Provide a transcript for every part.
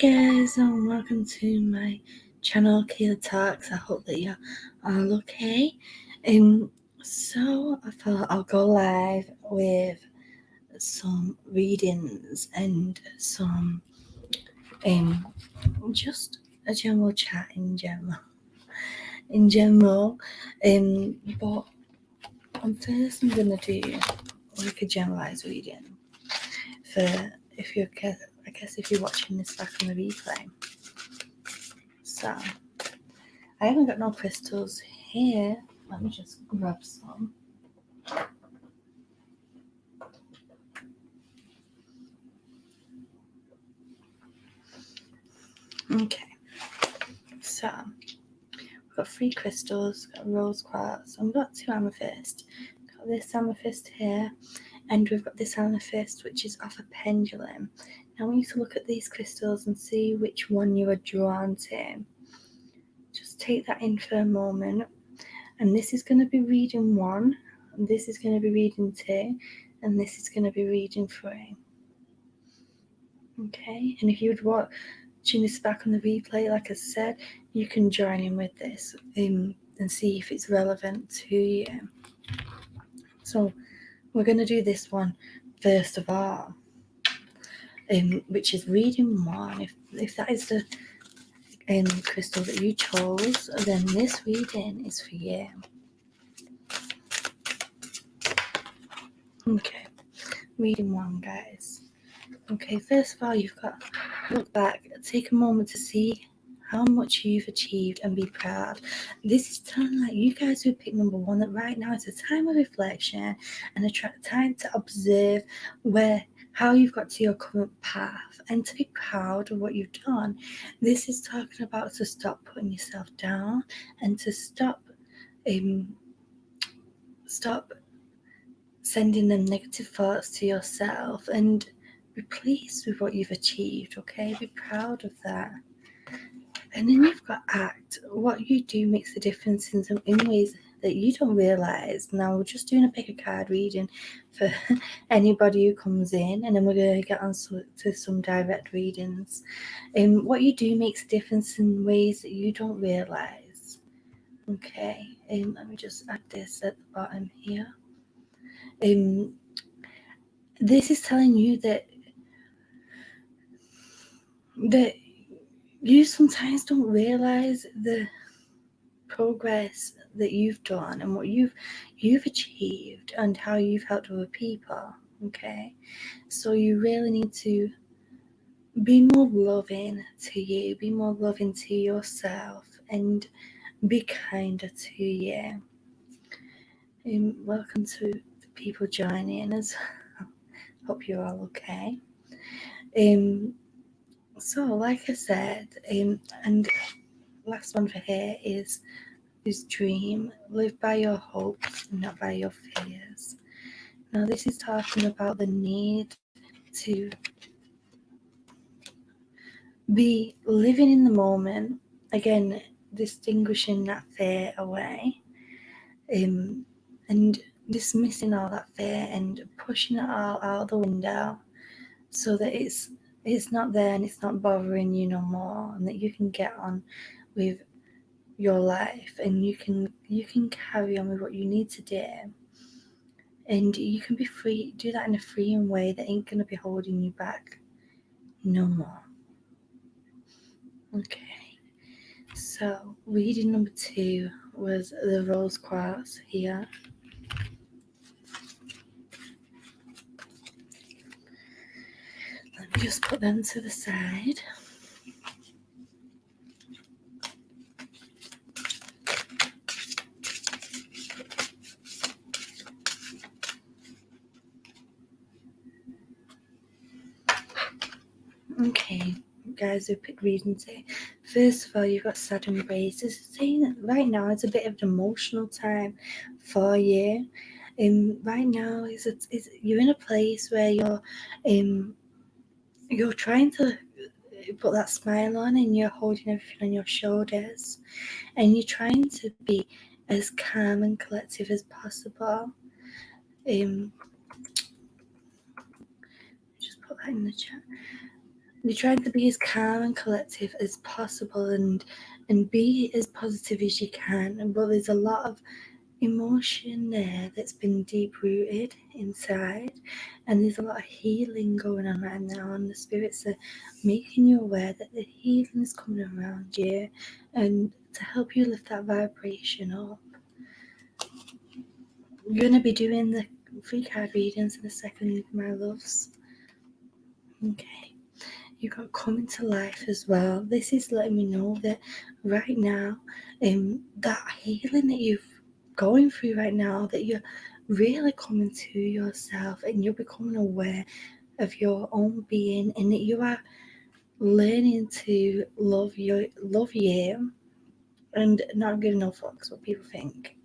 guys, and welcome to my channel Keely Talks. I hope that you're all okay. So I thought I'll go live with some readings and some just a general chat in general. But first I'm gonna do like a generalized reading for if you're watching this back on the replay. So I haven't got no crystals here. Let me just grab some. Okay, so we've got 3 crystals, got rose quartz, and we've got 2 amethyst. Got this amethyst here, and we've got this amethyst which is off a pendulum. Now I want you to look at these crystals and see which one you are drawn to. Just take that in for a moment, and this is going to be reading 1, and this is going to be reading 2, and this is going to be reading 3. Okay, and if you would watching this back on the replay, like I said, you can join in with this and see if it's relevant to you. So we're going to do this one first of all, which is reading 1. If that is the crystal that you chose, then this reading is for you. Okay, reading 1, guys. Okay, first of all, you've got to look back, take a moment to see how much you've achieved and be proud. This is telling like you guys who picked number 1 that right now it's a time of reflection and a time to observe how you've got to your current path and to be proud of what you've done. This is talking about to stop putting yourself down and to stop sending them negative thoughts to yourself and be pleased with what you've achieved, okay? Be proud of that. And then you've got act. What you do makes a difference in ways that you don't realise. Now we're just doing a pick a card reading for anybody who comes in, and then we're going to get on to some direct readings. What you do makes a difference in ways that you don't realise. Okay, let me just add this at the bottom here. This is telling you that you sometimes don't realize the progress that you've done and what you've achieved and how you've helped other people. Okay, so you really need to be more loving to you, be more loving to yourself, and be kinder to you. Welcome to the people joining us. Hope you're all okay. So like I said, and last one for here is dream. Live by your hopes and not by your fears. Now this is talking about the need to be living in the moment. Again, distinguishing that fear away, and dismissing all that fear and pushing it all out the window so that it's not there and it's not bothering you no more, and that you can get on with your life and you can carry on with what you need to do, and you can be free. Do that in a freeing way that ain't gonna be holding you back no more. Okay, so reading number 2 was the rose quartz here. Let me just put them to the side. Okay, guys who picked reading today. First of all, you've got sad embrace. This is saying that right now it's a bit of an emotional time for you. Right now you're in a place where you're trying to put that smile on and you're holding everything on your shoulders and you're trying to be as calm and collective as possible. Just put that in the chat. You're trying to be as calm and collective as possible and be as positive as you can. But there's a lot of emotion there that's been deep rooted inside, and there's a lot of healing going on right now, and the spirits are making you aware that the healing is coming around you and to help you lift that vibration up. You're going to be doing the free card readings in a second, my loves. Okay, you got coming to life as well. This is letting me know that right now, that healing that you've going through right now, that you're really coming to yourself and you're becoming aware of your own being, and that you are learning to love you and not giving no fucks what people think.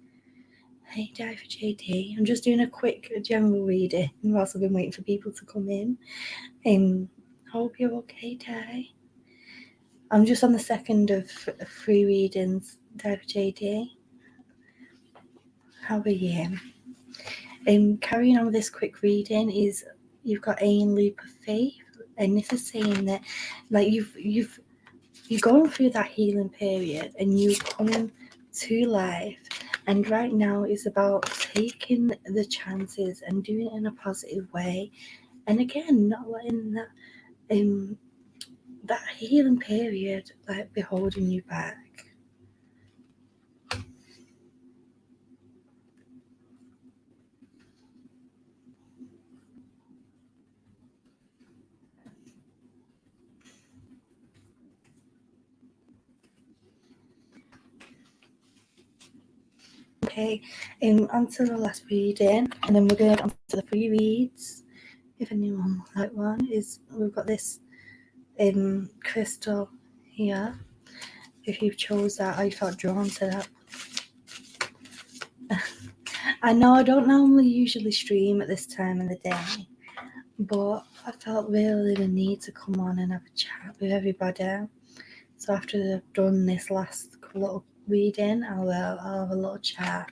Hey, Di for JD. I'm just doing a quick general reading whilst I've been waiting for people to come in. Hope you're okay, Di. I'm just on the second of 3 readings, Di for JD. How are you? Carrying on with this quick reading is you've got a leap of faith, and this is saying that like you're going through that healing period and you're coming to life, and right now it's about taking the chances and doing it in a positive way, and again not letting that healing period like be holding you back. Okay, on to the last reading, and then we're going on to the free reads. If anyone would like one, we've got this crystal here. If you chose that or you felt drawn to that. I know I don't normally usually stream at this time of the day, but I felt really the need to come on and have a chat with everybody. So after I've done this last little reading, I'll have a little chat,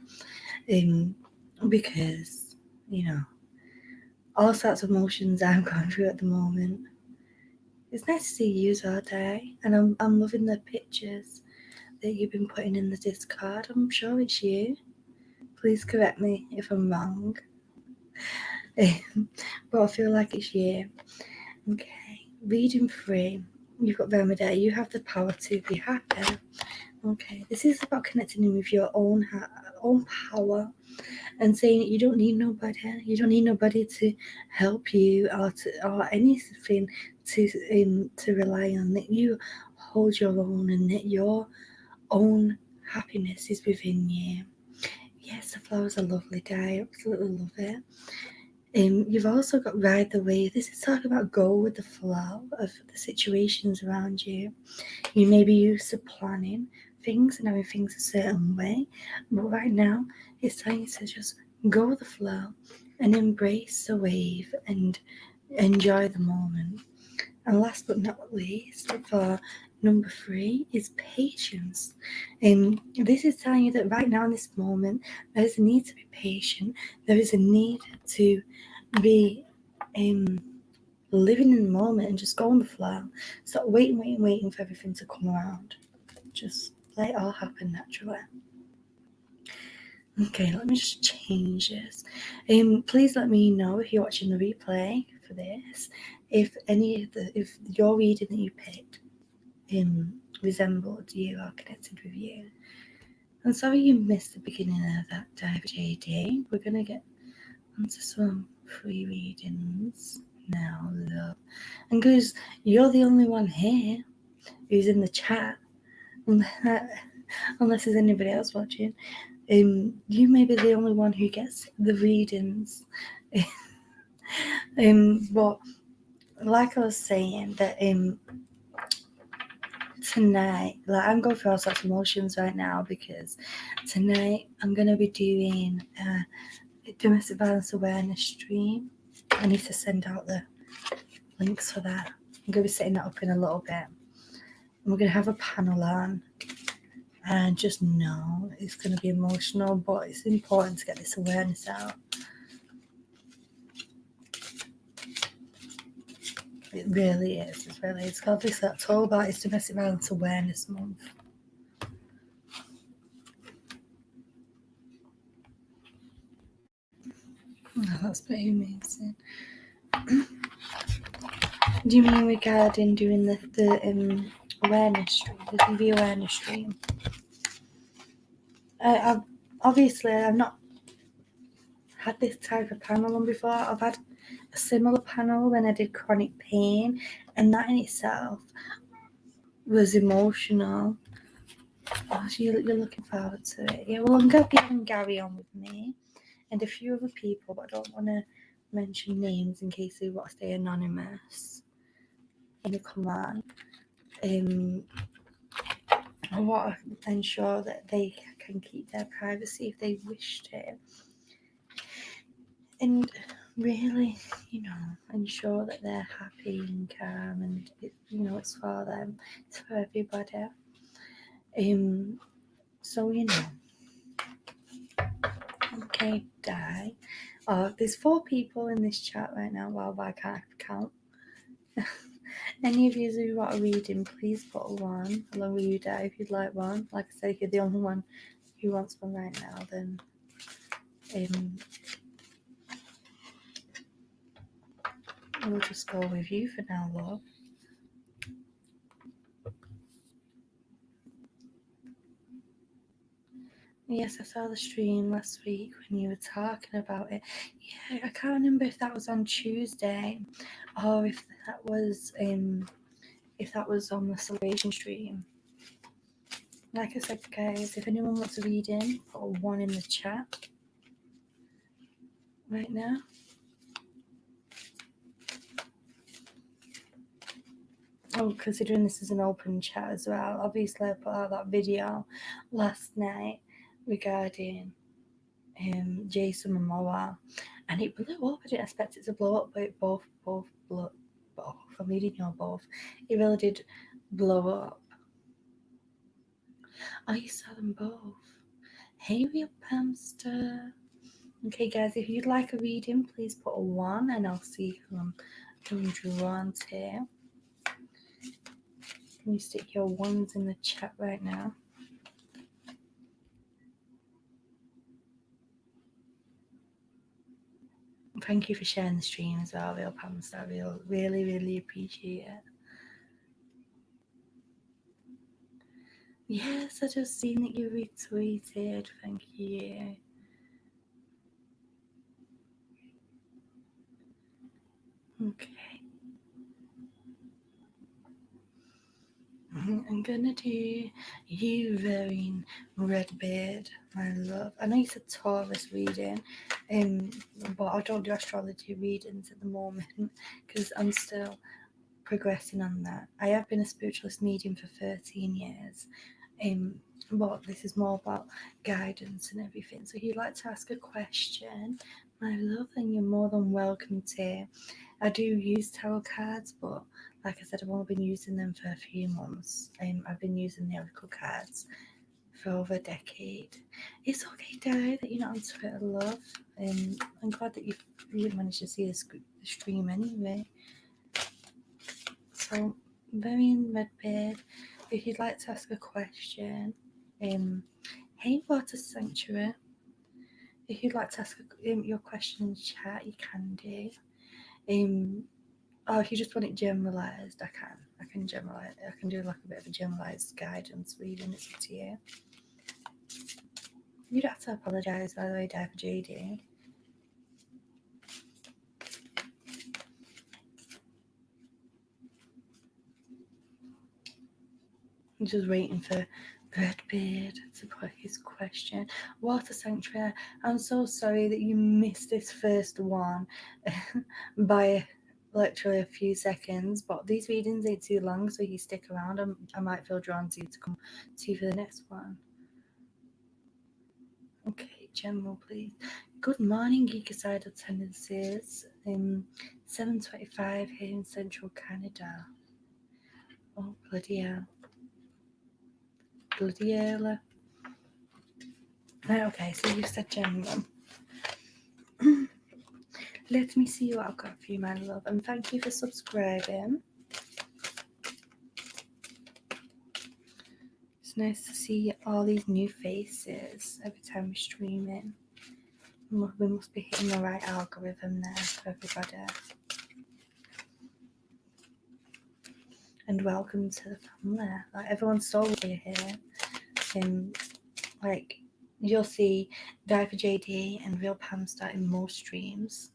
because all sorts of emotions I'm going through at the moment. It's nice to see you all day, and I'm loving the pictures that you've been putting in the Discord. I'm sure it's you. Please correct me if I'm wrong. But I feel like it's you. Okay, reading 3. You've got Remedy. You have the power to be happy. Okay, this is about connecting with your own power and saying that you don't need nobody. You don't need nobody to help you or anything to rely on. That you hold your own, and that your own happiness is within you. Yes, the flowers are lovely, Di. I absolutely love it. You've also got ride the wave. This is talking about go with the flow of the situations around you. You may be used to planning things and having things a certain way, but right now it's time to just go with the flow and embrace the wave and enjoy the moment. And last but not least, for number 3 is patience. This is telling you that right now in this moment, there is a need to be patient. There is a need to be living in the moment and just go on the flow. Stop waiting for everything to come around. Just let it all happen naturally. Okay, let me just change this. Please let me know if you're watching the replay for this, if your reading that you picked resembled you or connected with you. I'm sorry you missed the beginning of that dive, JD. We're gonna get onto some free readings now, love. And because you're the only one here who's in the chat, unless there's anybody else watching, you may be the only one who gets the readings. But like I was saying, that tonight, like I'm going through all sorts of emotions right now, because tonight I'm going to be doing a domestic violence awareness stream. I need to send out the links for that. I'm going to be setting that up in a little bit. And we're going to have a panel on, and just know it's going to be emotional, but it's important to get this awareness out. It really is. It really is. It's called this October. It's Domestic Violence Awareness Month. Oh, that's pretty amazing. Do you mean regarding doing the awareness stream, the TV awareness stream? I've not had this type of panel on before. I've had a similar panel when I did chronic pain, and that in itself was emotional. Oh, so you're looking forward to it. Yeah, well, I'm going to be having Gary on with me and a few other people, but I don't want to mention names in case they want to stay anonymous. And come on. I want to ensure that they can keep their privacy if they wish to. And really, ensure that they're happy and calm, and it's for them, it's for everybody. So okay, Di. There's 4 people in this chat right now. Well, I can't count. Any of you who want a reading, please put a 1 along with you, Di, if you'd like one. Like I said, if you're the only one who wants one right now, then we'll just go with you for now, love. Yes, I saw the stream last week when you were talking about it. Yeah, I can't remember if that was on Tuesday or if that was on the celebration stream. Like I said, guys, if anyone wants a reading, put a 1 in the chat right now. Oh, considering this is an open chat as well, obviously I put out that video last night regarding Jason Momoa, and it blew up. I didn't expect it to blow up, but it both blew up. I'm reading your both. It really did blow up. Oh, you saw them both. Hey, real Pamster. Okay, guys, if you'd like a reading, please put a 1, and I'll see who I'm drawn to. Can you stick your 1s in the chat right now? Thank you for sharing the stream as well, real Pamster. I really, really appreciate it. Yes, I just seen that you retweeted. Thank you. Okay. I'm gonna do you wearing red beard, my love. I know you said Taurus reading, but I don't do astrology readings at the moment because I'm still progressing on that. I have been a spiritualist medium for 13 years, but this is more about guidance and everything. So if you'd like to ask a question, my love, then you're more than welcome to. I do use tarot cards, but like I said, I've only been using them for a few months. I've been using the oracle cards for over a decade. It's okay, Di, that you're not on Twitter, love. I'm glad that you managed to see the stream anyway. So, very in Redbeard, if you'd like to ask a question, hey, Water Sanctuary, if you'd like to ask your question in chat, you can do. Or if you just want it generalised, I can generalise. I can do like a bit of a generalised guidance reading. It's up to you. You don't have to apologise, by the way, Di, for JD. I'm just waiting for Redbeard to put his question. Water Sanctuary, I'm so sorry that you missed this first one by literally a few seconds, but these readings ain't too long, so you stick around. I might feel drawn to you to come to you for the next one. Okay, general, please. Good morning, Geekicidal tendencies. 7:25 here in central Canada. Oh, bloody hell. Bloody hell. Right, okay, so you said general. let me see what I've got for you, my love, and thank you for subscribing. It's nice to see all these new faces every time we're streaming. We must be hitting the right algorithm there for everybody. And welcome to the family. Like, everyone's so lovely here. Like, you'll see Diver JD and Real Pam starting most streams.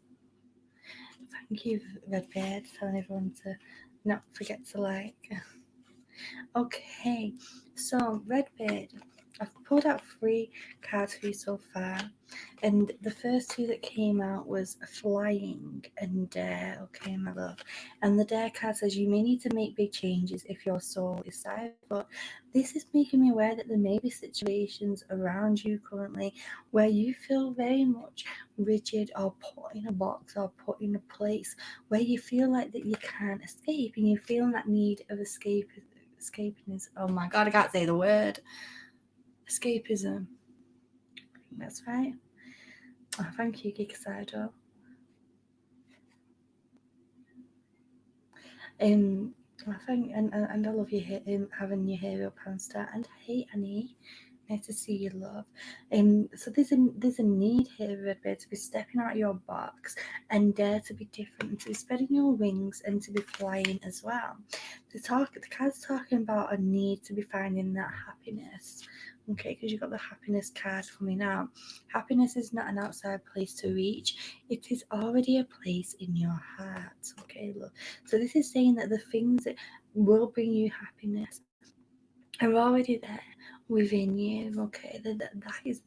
Thank you, Redbeard, telling everyone to not forget to like. Okay, so Redbeard, I've pulled out 3 cards for you so far, and the first 2 that came out was Flying and Dare. Okay, my love, and the Dare card says you may need to make big changes if your soul is tired, but this is making me aware that there may be situations around you currently where you feel very much rigid or put in a box or put in a place where you feel like that you can't escape, and you're feeling that need of escapism. Oh my god, I can't say the word. Escapism. That's right. Oh, thank you, Geekasado. I think, and I love you here, having you here, Real Panster. And hey, Annie, nice to see you, love. So there's a need here, Redbeard, to be stepping out of your box and dare to be different, and to be spreading your wings and to be flying as well. The card's talking about a need to be finding that happiness. Okay, because you've got the happiness card coming out. Happiness is not an outside place to reach. It is already a place in your heart. Okay, look. So this is saying that the things that will bring you happiness are already there within you. Okay, that is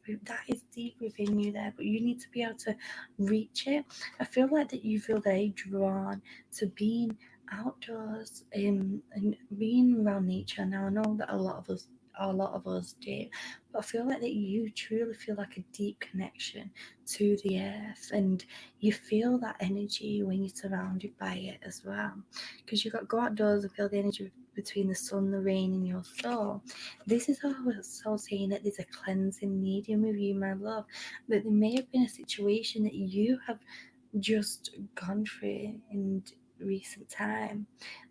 deep within you there, but you need to be able to reach it. I feel like that you feel very drawn to being outdoors and being around nature. Now I know that a lot of us do, but I feel like that you truly feel like a deep connection to the earth, and you feel that energy when you're surrounded by it as well, because you've got to go outdoors and feel the energy between the sun, the rain, and your soul. This is also saying that there's a cleansing needing with you, my love, that there may have been a situation that you have just gone through in recent time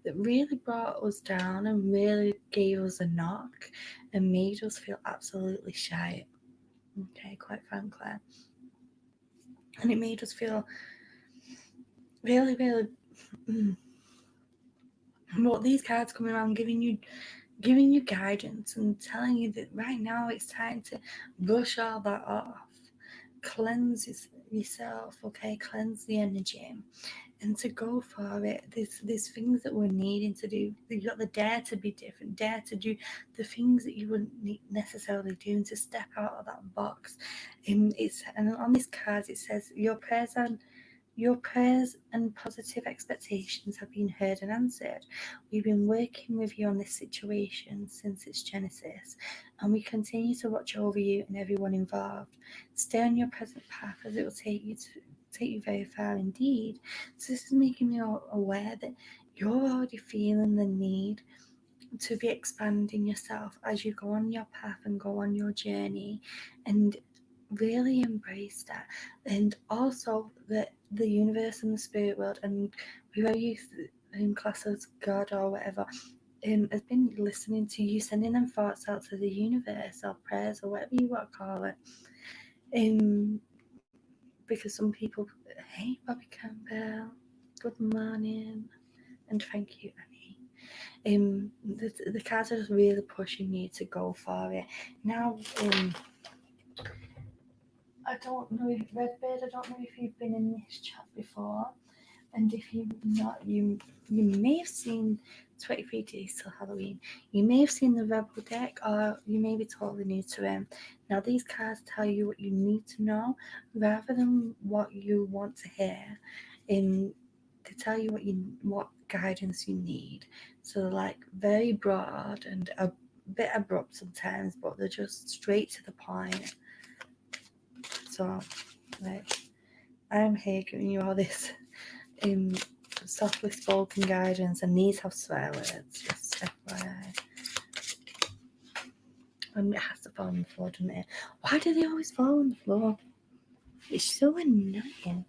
that really brought us down and really gave us a knock and made us feel absolutely shy. Okay, quite frankly. And it made us feel really, really. But these cards coming around giving you guidance and telling you that right now it's time to brush all that off, cleanse yourself, okay, cleanse the energy, and to go for it. There's things that we're needing to do. You've got the dare to be different, dare to do the things that you wouldn't necessarily do, and to step out of that box. And on this card it says your prayers and positive expectations have been heard and answered. We've been working with you on this situation since its genesis, and we continue to watch over you and everyone involved. Stay on your present path, as it will take you very far indeed. So this is making me aware that you're already feeling the need to be expanding yourself as you go on your path and go on your journey, and really embrace that. And also that the universe and the spirit world, and whoever you in class as God or whatever, has been listening to you, sending them thoughts out to the universe or prayers or whatever you want to call it. Because some people, hey Bobby Campbell, good morning, and thank you, Annie. The cards are just really pushing you to go for it. Now, I don't know if Redbeard, I don't know if you've been in this chat before, and if you've not, you may have seen 23 Days Till Halloween. You may have seen the Rebel deck, or you may be totally new to it. Now, these cards tell you what you need to know rather than what you want to hear. They tell you what guidance you need. So they're like very broad and a bit abrupt sometimes, but they're just straight to the point. So, like, I'm here giving you all this softly spoken guidance, and these have swear words, just FYI. And it has to fall on the floor, doesn't it? Why do they always fall on the floor? It's so annoying.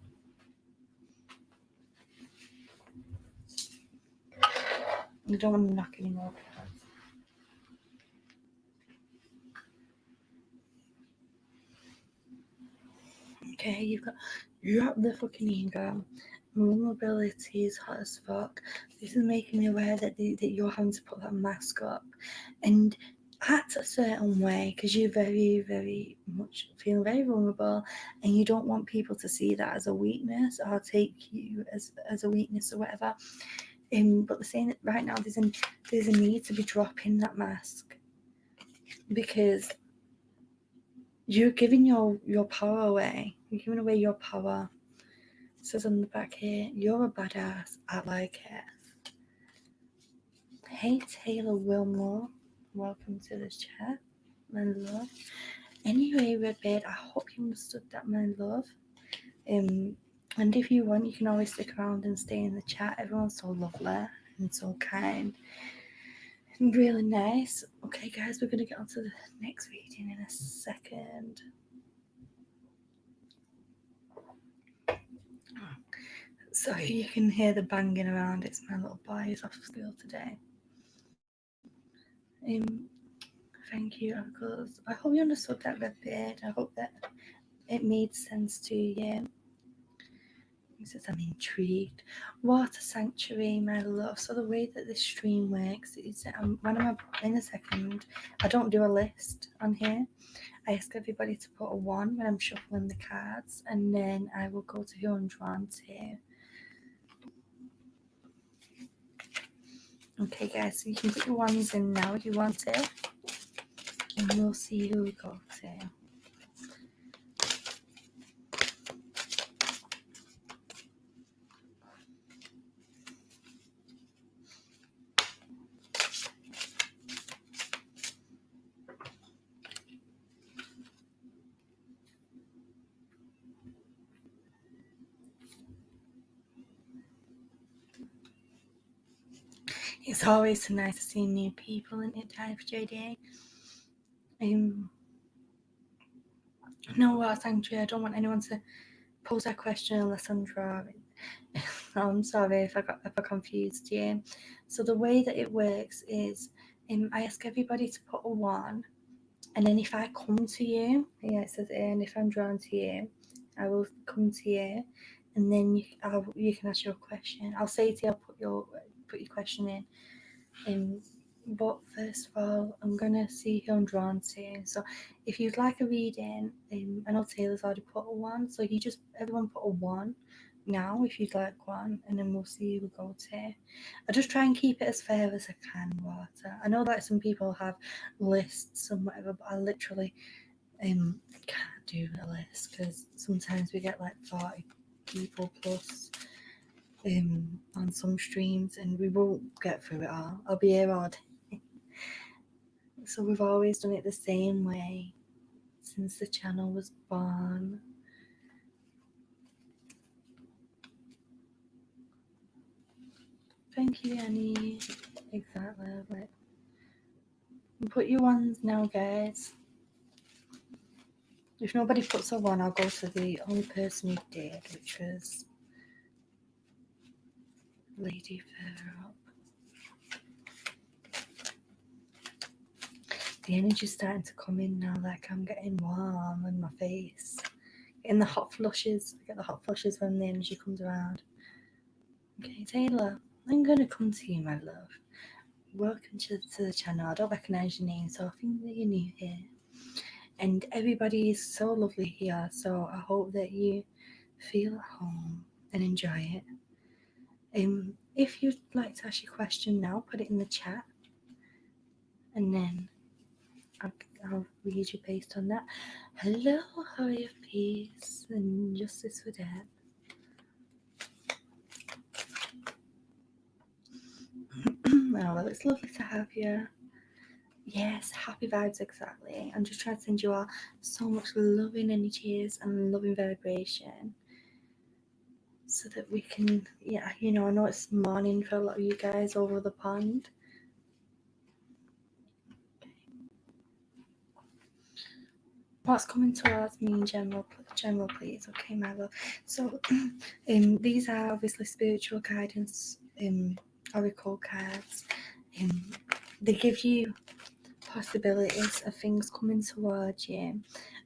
You don't want to knock any more cards. Okay, you've got drop the fucking ego. Vulnerability is hot as fuck. This is making me aware that you're having to put that mask up and act a certain way because you're very, very much feeling very vulnerable, and you don't want people to see that as a weakness or take you as a weakness or whatever. But they're saying that right now there's a need to be dropping that mask because you're giving your power away. You're giving away your power. It says on the back here, you're a badass. I like it. Hey Taylor Wilmore, welcome to the chat, my love. Anyway, Redbeard, I hope you understood that, my love. And if you want, you can always stick around and stay in the chat. Everyone's so lovely and so kind and really nice. Okay, guys, we're gonna get on to the next reading in a second. Sorry, you can hear the banging around. It's my little boy who's off school today. Thank you, uncles. I hope you understood that, Redbeard. I hope that it made sense to you. He says, I'm intrigued. Water sanctuary, my love. So the way that this stream works is when I'm in a second, I don't do a list on here. I ask everybody to put a 1 when I'm shuffling the cards, and then I will go to who I'm drawn to. Okay, guys, so you can put your 1s in now if you want to, and we'll see who we go to. It's always so nice to see new people in it, Dive JD. No, sanctuary. I don't want anyone to pose that question unless I'm drawing. I'm sorry if I confused you. So the way that it works is, I ask everybody to put a 1, and then if I come to you, yeah, it says, and if I'm drawn to you, I will come to you, and then you can ask your question. I'll say to you, I'll put your question in. But first of all, I'm gonna see who I'm drawn to. So if you'd like a reading, I know Taylor's already put a 1, so everyone put a 1 now if you'd like one, and then we'll see who we go to. I just try and keep it as fair as I can, Water. I know that some people have lists and whatever, but I literally can't do a list because sometimes we get like 40 people plus on some streams, and we won't get through it all. I'll be here all day. So we've always done it the same way since the channel was born. Thank you, Annie. Exactly. Right. Put your 1s now, guys. If nobody puts a 1, I'll go to the only person who did, which was Lady further up. The energy's starting to come in now, like I'm getting warm in my face. Getting the hot flushes. I get the hot flushes when the energy comes around. Okay, Taylor, I'm going to come to you, my love. Welcome to the channel. I don't recognise your name, so I think that you're new here. And everybody is so lovely here, so I hope that you feel at home and enjoy it. If you'd like to ask your question now, put it in the chat, and then I'll read you based on that. Hello, Hurry of Peace and Justice for Death. Oh, well, it's lovely to have you. Yes, happy vibes, exactly. I'm just trying to send you all so much loving energies and loving vibration so that we can, yeah, I know it's morning for a lot of you guys over the pond. What's coming towards me in general, please. Okay, my love. So these are obviously spiritual guidance oracle cards. They give you possibilities of things coming towards you,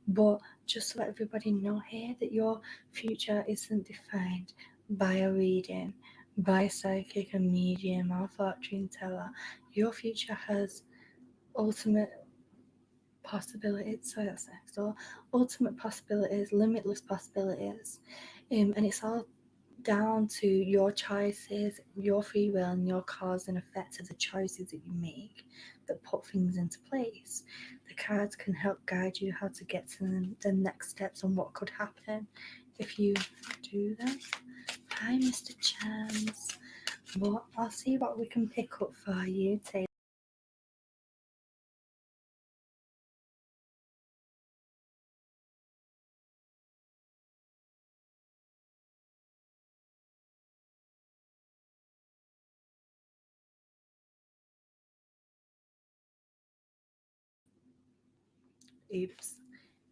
but just to let everybody know here that your future isn't defined by a reading, by a psychic, a medium, or a fortune teller. Your future has ultimate possibilities, ultimate possibilities, limitless possibilities, and it's all down to your choices, your free will, and your cause and effect of the choices that you make that put things into place. The cards can help guide you how to get to the next steps and what could happen if you do that. Hi, Mr. Chance. Well, I'll see what we can pick up for you, Taylor. Oops,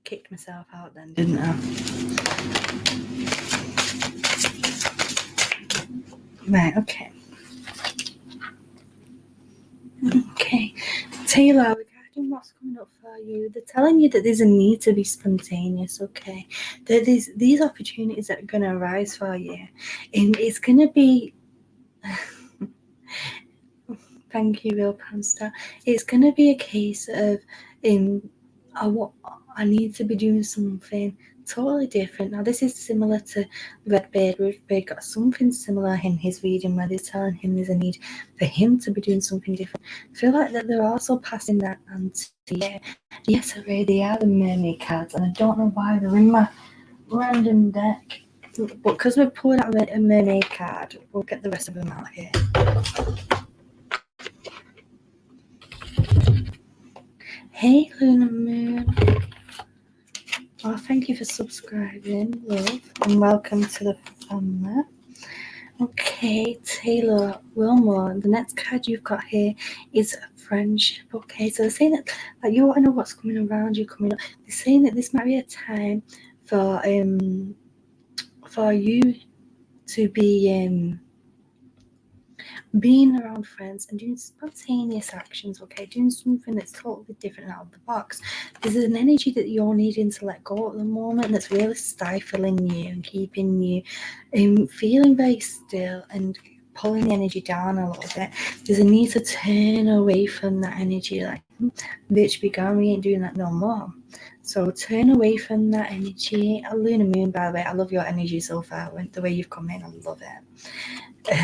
kicked myself out then, didn't I? Right, okay. Okay, Taylor, regarding what's coming up for you, they're telling you that there's a need to be spontaneous, okay? That there's these opportunities that are going to arise for you, and it's going to be... Thank you, Real Panster. It's going to be a case of I need to be doing something totally different. Now, this is similar to Redbeard. Redbeard got something similar in his reading where they're telling him there's a need for him to be doing something different. I feel like that they're also passing that on to you. Yes, Ray, they are the mermaid cards, and I don't know why they're in my random deck. But because we pulled out a mermaid card, we'll get the rest of them out here. Hey, Luna Moon. Oh, thank you for subscribing, love, and welcome to the family. Okay, Taylor Wilmore, the next card you've got here is friendship. Okay, so they're saying that you want to know what's coming around you coming up. They're saying that this might be a time for you to be being around friends and doing spontaneous actions, okay, doing something that's totally different out of the box. There's an energy that you're needing to let go at the moment that's really stifling you and keeping you feeling very still and pulling the energy down a little bit. There's a need to turn away from that energy, like, bitch, be gone, we ain't doing that no more. So turn away from that energy. Luna Moon, by the way, I love your energy so far. The way you've come in, I love it.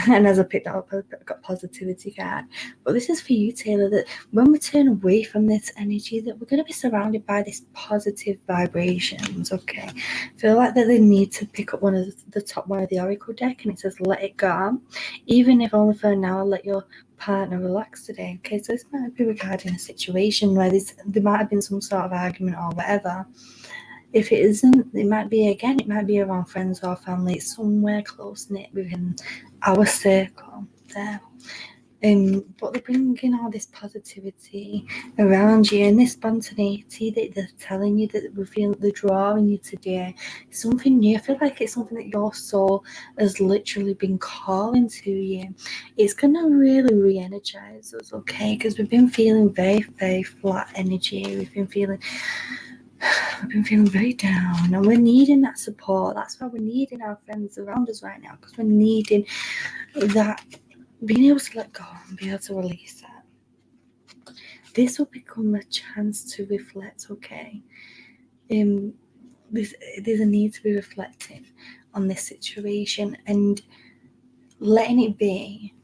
And as I picked that up, I got positivity card. But this is for you, Taylor, that when we turn away from this energy, that we're going to be surrounded by these positive vibrations, okay? I feel like that they need to pick up one of the top one of the oracle deck, and it says let it go. Even if only for an hour, let your partner relax today, okay? So this might be regarding a situation where there might have been some sort of argument or whatever. If it isn't, it might be around friends or family, somewhere close-knit within our circle there. But they're bringing all this positivity around you and this spontaneity that they're telling you that they're drawing you to do something new. I feel like it's something that your soul has literally been calling to you. It's going to really re-energize us, okay? Because we've been feeling very, very flat energy. I've been feeling very down, and we're needing that support. That's why we're needing our friends around us right now, because we're needing that, being able to let go and be able to release that. This will become a chance to reflect, okay? There's a need to be reflecting on this situation and letting it be.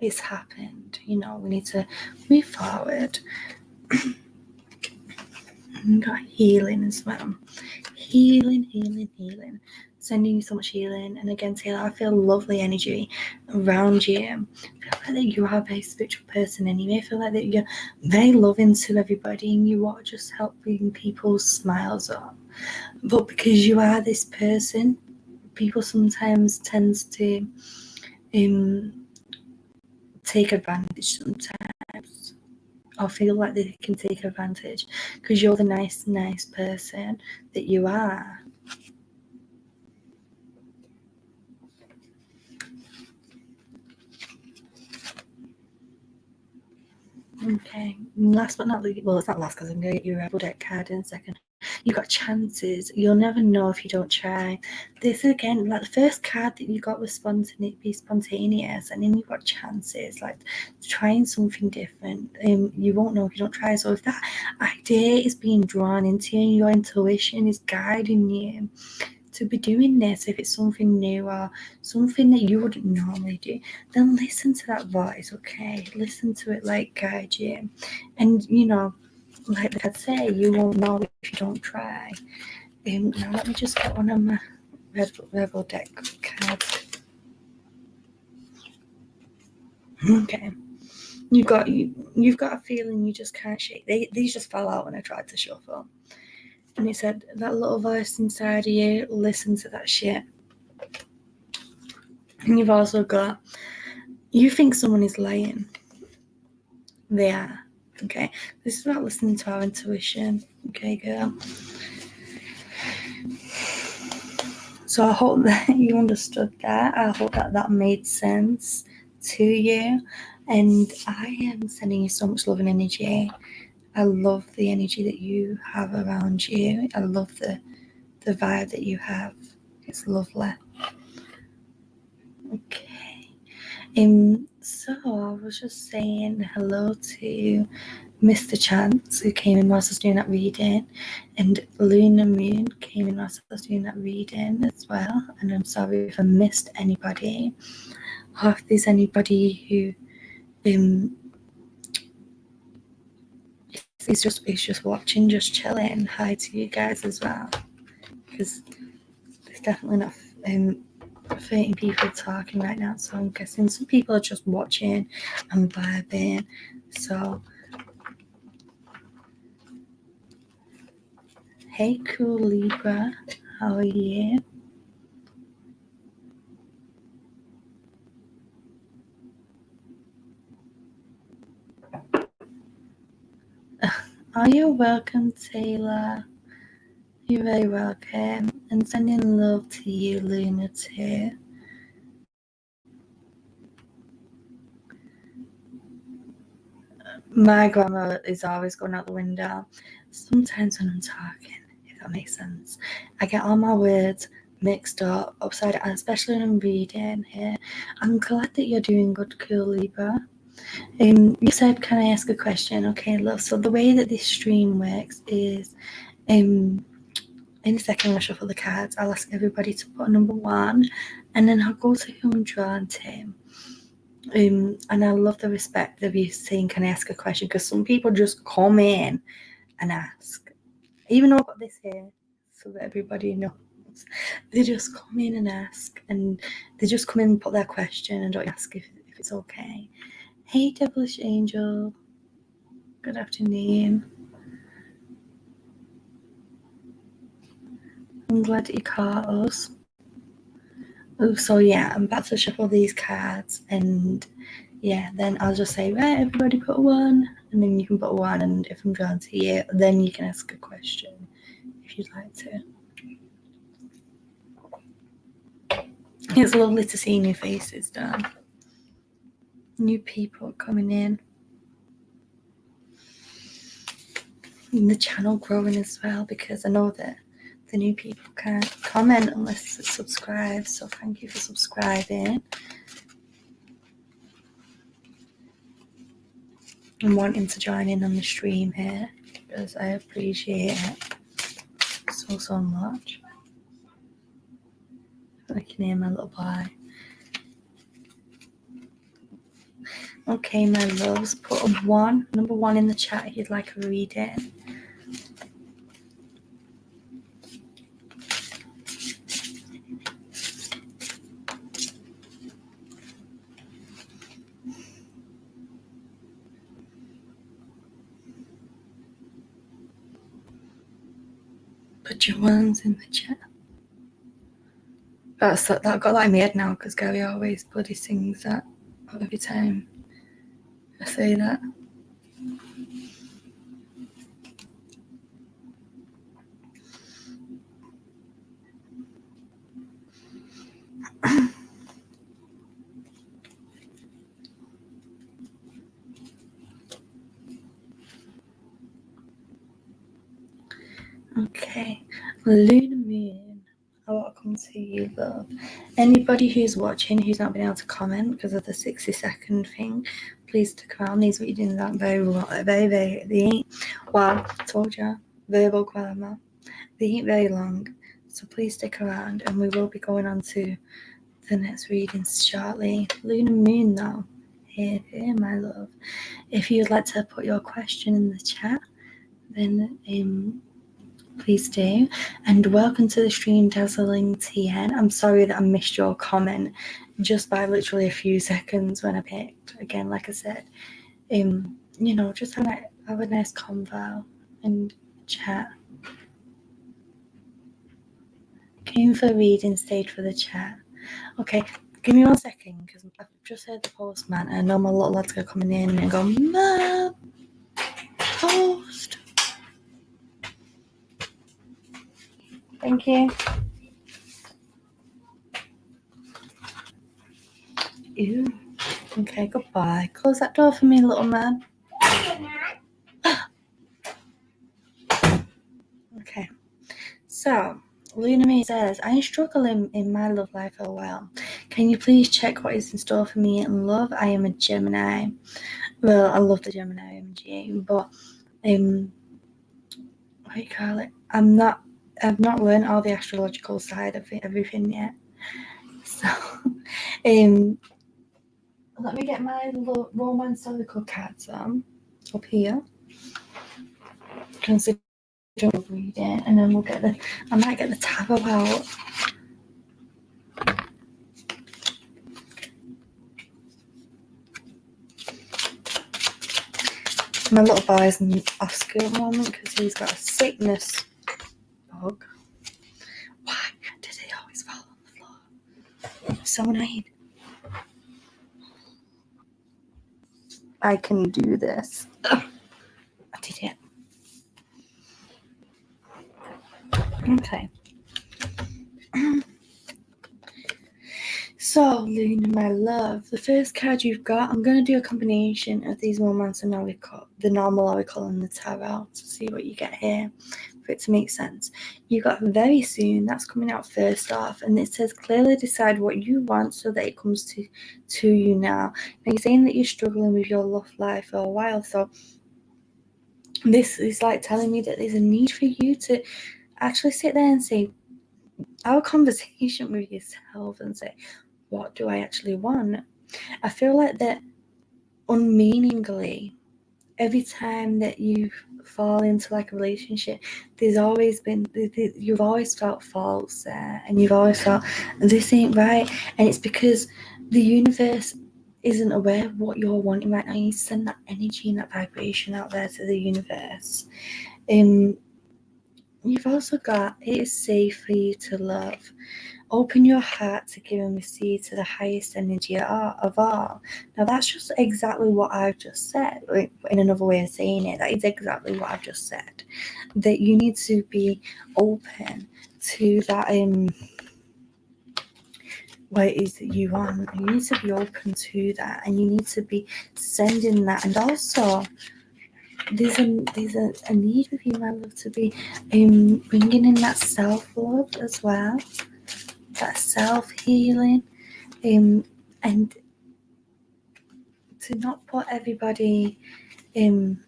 It's happened, we need to move forward. Got healing as well. Healing. Sending you so much healing. And again, Taylor, I feel lovely energy around you. I feel like that you are a very spiritual person anyway. I feel like that you're very loving to everybody and you are just helping people's smiles up. But because you are this person, people sometimes tend to take advantage sometimes. Or feel like they can take advantage because you're the nice person that you are. Okay, last but not least, well, it's not last because I'm going to get your Rebel deck card in a second. You've got chances. You'll never know if you don't try. This again, like the first card that you got was be spontaneous, and then you've got chances, like trying something different. You won't know if you don't try. So if that idea is being drawn into you, and your intuition is guiding you to be doing this, if it's something new or something that you wouldn't normally do, then listen to that voice, okay? Listen to it, like, guide you. And, you know, like I say, you won't know if you don't try. Now let me just get one of my Rebel deck cards. Okay. You've got a feeling you just can't shake. These just fell out when I tried to shuffle. And it said, that little voice inside of you, listen to that shit. And you've also got, you think someone is lying. They are. Okay. This is about listening to our intuition. Okay, girl. So I hope that you understood that. I hope that made sense to you. And I am sending you so much love and energy. I love the energy that you have around you. I love the vibe that you have. It's lovely. Okay. So I was just saying hello to Mr. Chance, who came in whilst I was doing that reading, and Luna Moon came in whilst I was doing that reading as well. And I'm sorry if I missed anybody, or if there's anybody who is just watching, just chilling. Hi to you guys as well, because there's definitely not 13 people talking right now, so I'm guessing some people are just watching and vibing. So hey, cool Libra, how are you? Are you welcome, Taylor? You're very welcome. And sending love to you, Luna, too. My grammar is always going out the window. Sometimes when I'm talking, if that makes sense, I get all my words mixed up, upside down, especially when I'm reading here. I'm glad that you're doing good, cool Libra. You said, can I ask a question? Okay, love. So the way that this stream works is, in a second when I shuffle the cards, I'll ask everybody to put a number 1, and then I'll go to who I'm drawn to. And I love the respect of you saying, can I ask a question? Because some people just come in and ask. Even though I've got this here, so that everybody knows. They just come in and ask, and they just come in and put their question and don't ask if it's okay. Hey, Devilish Angel. Good afternoon. I'm glad that you caught us. Oh, so yeah, I'm about to shuffle these cards, and yeah, then I'll just say, right, everybody put 1, and then you can put 1, and if I'm drawn to you, then you can ask a question if you'd like to. It's lovely to see new faces, Dan. New people coming in. And the channel growing as well, because I know that the new people can't comment unless it's subscribed, so thank you for subscribing and wanting to join in on the stream here, because I appreciate it so much. I can hear my little boy. Okay, my loves, put a 1, number 1 in the chat if you'd like a reading. Put your 1s in the chat. That got that in my head now, because Gary always bloody sings that every time I say that. Lunar Moon. I want to come to you, love. Anybody who's watching who's not been able to comment because of the 60-second thing, please stick around. These readings aren't very, they ain't, wow, I told you, verbal grammar. They ain't very long, so please stick around and we will be going on to the next readings shortly. Lunar Moon now. Here, my love. If you'd like to put your question in the chat, then please do. And welcome to the stream, Dazzling TN. I'm sorry that I missed your comment just by literally a few seconds when I picked. Again, like I said, just have a nice convo and chat. Came for reading, stayed for the chat. Okay, give me 1 second because I've just heard the postman and I know my little lads are coming in and go, Mum, post. Thank you. Ew. Okay, goodbye. Close that door for me, little man. Okay. So, Luna May says, I struggle in my love life for a while. Can you please check what is in store for me in love? I am a Gemini. Well, I love the Gemini energy, but what do you call it? I've not learned all the astrological side of everything yet. So, let me get my romance oracle cards up here. Consider reading, and then I might get the tarot out. My little boy's off school at the moment because he's got a sickness bug. Why does he always fall on the floor? So annoying. I can do this. Ugh. I did it. Okay. So, Luna, my love, the first card you've got, I'm going to do a combination of these moments and oracle, the normal oracle and the tarot to see what you get here for it to make sense. You got very soon, that's coming out first off, and it says clearly decide what you want so that it comes to you now. Now, you're saying that you're struggling with your love life for a while, so this is like telling me that there's a need for you to actually sit there and say, have a conversation with yourself and say, what do I actually want? I feel like that unmeaningly, every time that you fall into like a relationship, there's always been, you've always felt false there, and you've always felt this ain't right, and it's because the universe isn't aware of what you're wanting right now. You need to send that energy and that vibration out there to the universe. You've also got, it is safe for you to love. Open your heart to give and receive to the highest energy of all. Now, that's just exactly what I've just said. In another way of saying it, that is exactly what I've just said. That you need to be open to that, what it is that you want. You need to be open to that, and you need to be sending that. And also, there's a need with you, my love, to be bringing in that self-love as well. That self-healing, and to not put everybody into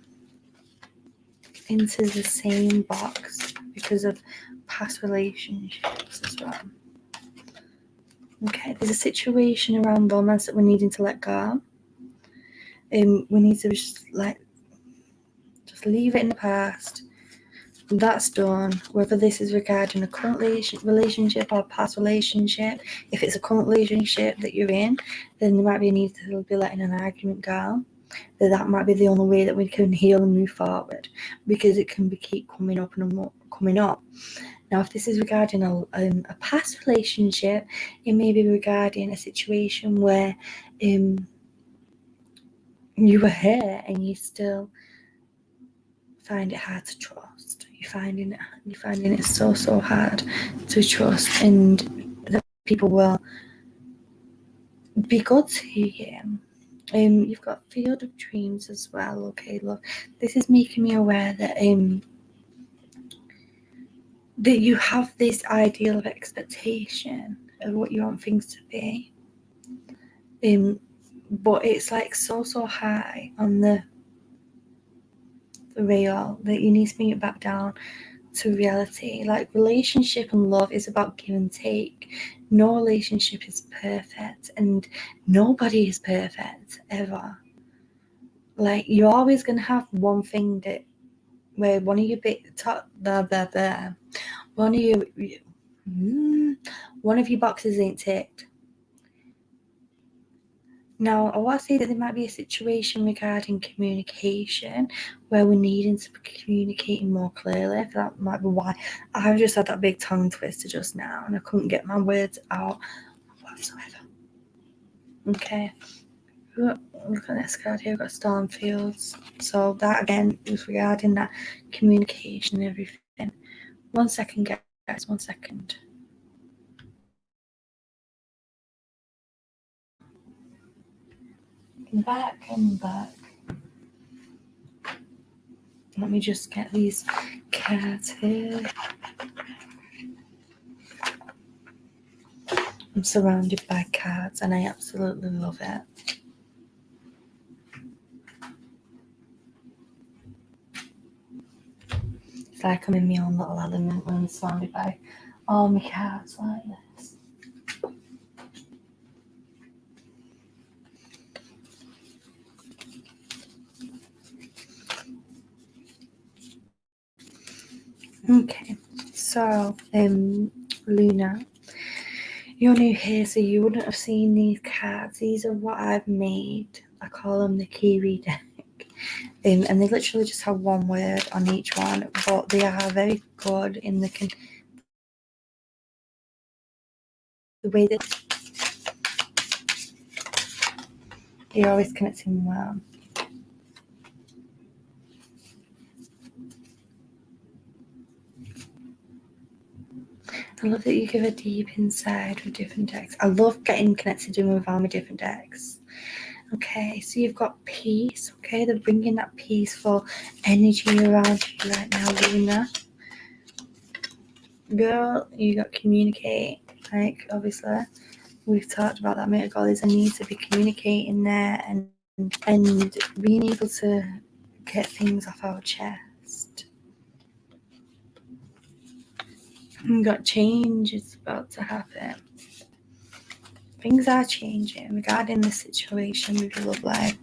the same box because of past relationships as well. Okay, there's a situation around romance that we're needing to let go. We need to just leave it in the past. That's done. Whether this is regarding a current relationship or past relationship, if it's a current relationship that you're in, then there might be a need to be letting an argument go. That might be the only way that we can heal and move forward, because it can keep coming up and coming up. Now, if this is regarding a past relationship, it may be regarding a situation where you were hurt and you still find it hard to trust. You're finding it so hard to trust, and that people will be good to you. You've got Field of Dreams as well. Okay, look, this is making me aware that that you have this ideal of expectation of what you want things to be. But it's like so high on the real that you need to bring it back down to reality. Like, relationship and love is about give and take. No relationship is perfect, and nobody is perfect ever. Like, you're always gonna have one thing that where one of your one of your boxes ain't ticked. Now, I want to say that there might be a situation regarding communication where we're needing to be communicating more clearly. That might be why I've just had that big tongue twister just now and I couldn't get my words out whatsoever. Okay. Look at this card here, we've got Stormfields. So that again is regarding that communication and everything. 1 second, guys, 1 second. I'm back. Let me just get these cards here. I'm surrounded by cards and I absolutely love it. It's like I'm in my own little element when I'm surrounded by all my cards like this. Okay, so Luna, you're new here, so you wouldn't have seen these cards. These are what I've made. I call them the Kiwi deck. And they literally just have one word on each one, but they are very good in the way that they're always connecting well. I love that you give a deep inside with different decks. I love getting connected with all my different decks. Okay, so you've got peace. Okay, they're bringing that peaceful energy around you right now, Luna. Girl, you got communicate. Like, obviously, we've talked about that a minute ago. There's a need to be communicating there and being able to get things off our chest. We've got change is about to happen. Things are changing regarding the situation with your love life.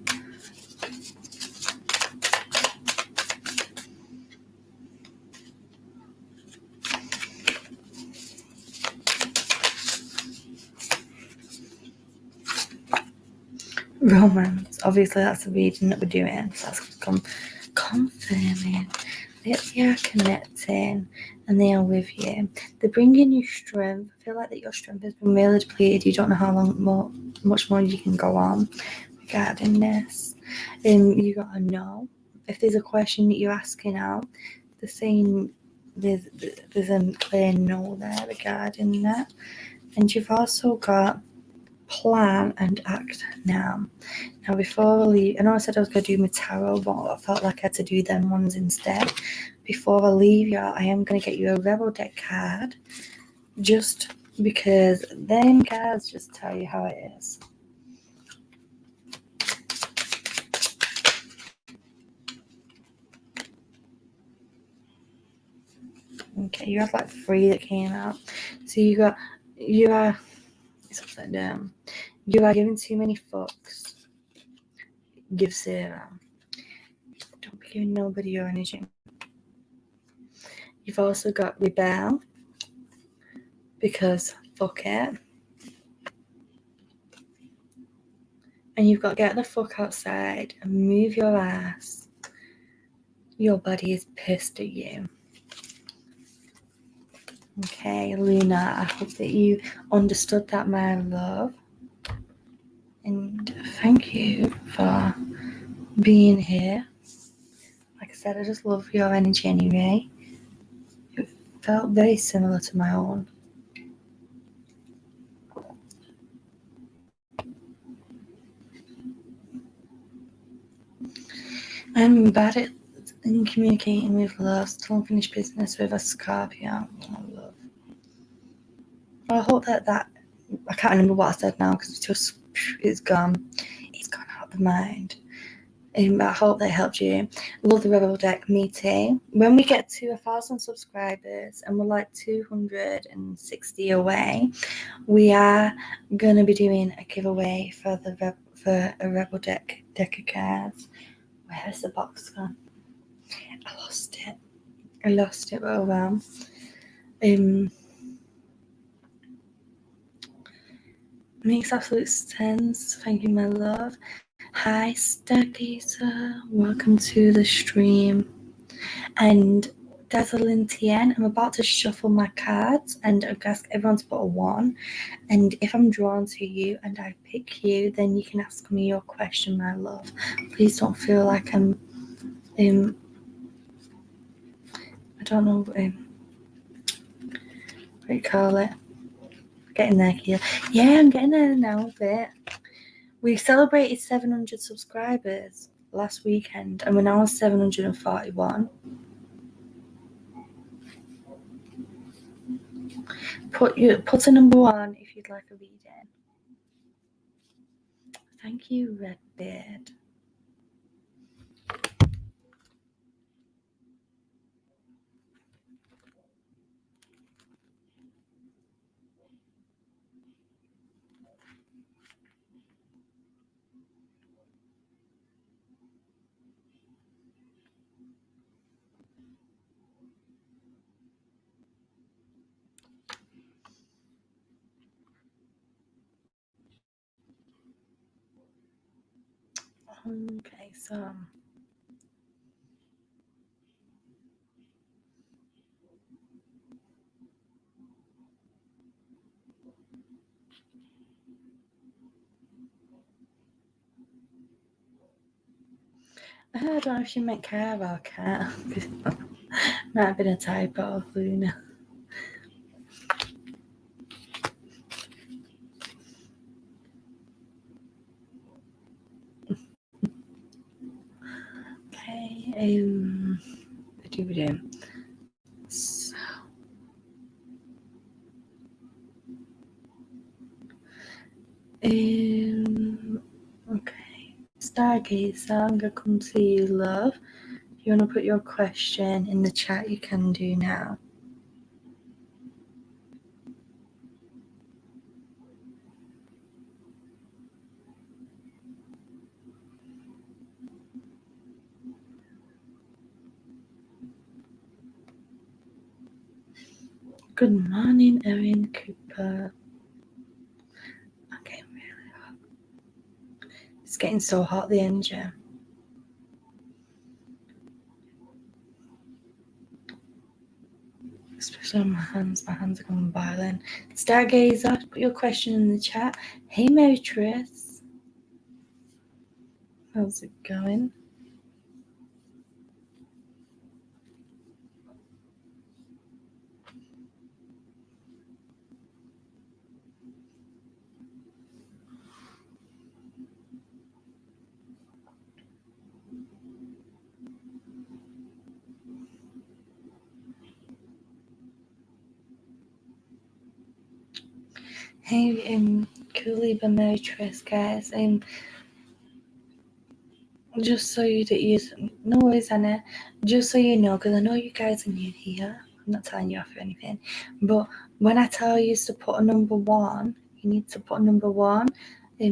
Romance. Obviously, that's the reading that we're doing. So that's confirming that they are connecting and they are with you. They're bringing you strength. I feel like that your strength has been really depleted. You don't know how much more you can go on regarding this. You got to know if there's a question that you're asking out. They're saying there's a clear no there regarding that. And you've also got plan and act now. Now, before I leave, I know I said I was going to do my tarot, but I felt like I had to do them ones instead. Before I leave you, I am going to get you a Rebel deck card, just because them cards just tell you how it is. Okay, you have like 3 that came out. So it's upside down. You are giving too many fucks. Give Sarah. Don't be giving nobody your energy. You've also got rebel, because fuck it. And you've got to get the fuck outside and move your ass. Your body is pissed at you. Okay, Luna, I hope that you understood that, my love. And thank you for being here. Like I said, I just love your energy anyway. It felt very similar to my own. I'm bad at communicating with love. Still unfinished business with a Scorpio. I hope that I can't remember what I said now because it's gone out of the mind. But I hope that helped you. Love the Rebel Deck, me too. When we get to 1,000 subscribers and we're like 260 away, we are gonna be doing a giveaway for a Rebel deck of cards. Where's the box gone? I lost it, but oh well. Makes absolute sense. Thank you, my love. Hi, Stargazer. Welcome to the stream. And Dazzling TN, I'm about to shuffle my cards and I'm ask everyone to put a 1. And if I'm drawn to you and I pick you, then you can ask me your question, my love. Please don't feel like I'm I don't know what you call it. Getting there, Kia. Yeah, I'm getting there now a bit. We celebrated 700 subscribers last weekend and we're now on 741. Put a number 1 if you'd like a reading. Thank you, Redbeard. Okay, so I don't know if she meant car or cat. Might have been a typo, Luna. Okay, what do we do? So, okay. Stargazer, I'm gonna come to you, love. If you want to put your question in the chat, you can do now. Good morning, Erin Cooper. Okay, really hot. It's getting so hot, the engine. Especially on my hands. My hands are going boiling. Stargazer, put your question in the chat. Hey, Mary Triss. How's it going? Hey, Cooley by Mary Triss, guys. Just so you that you no worries, Anna. Just so you know, because I know you guys are new here. I'm not telling you off or anything, but when I tell you to put a number 1, you need to put a number 1.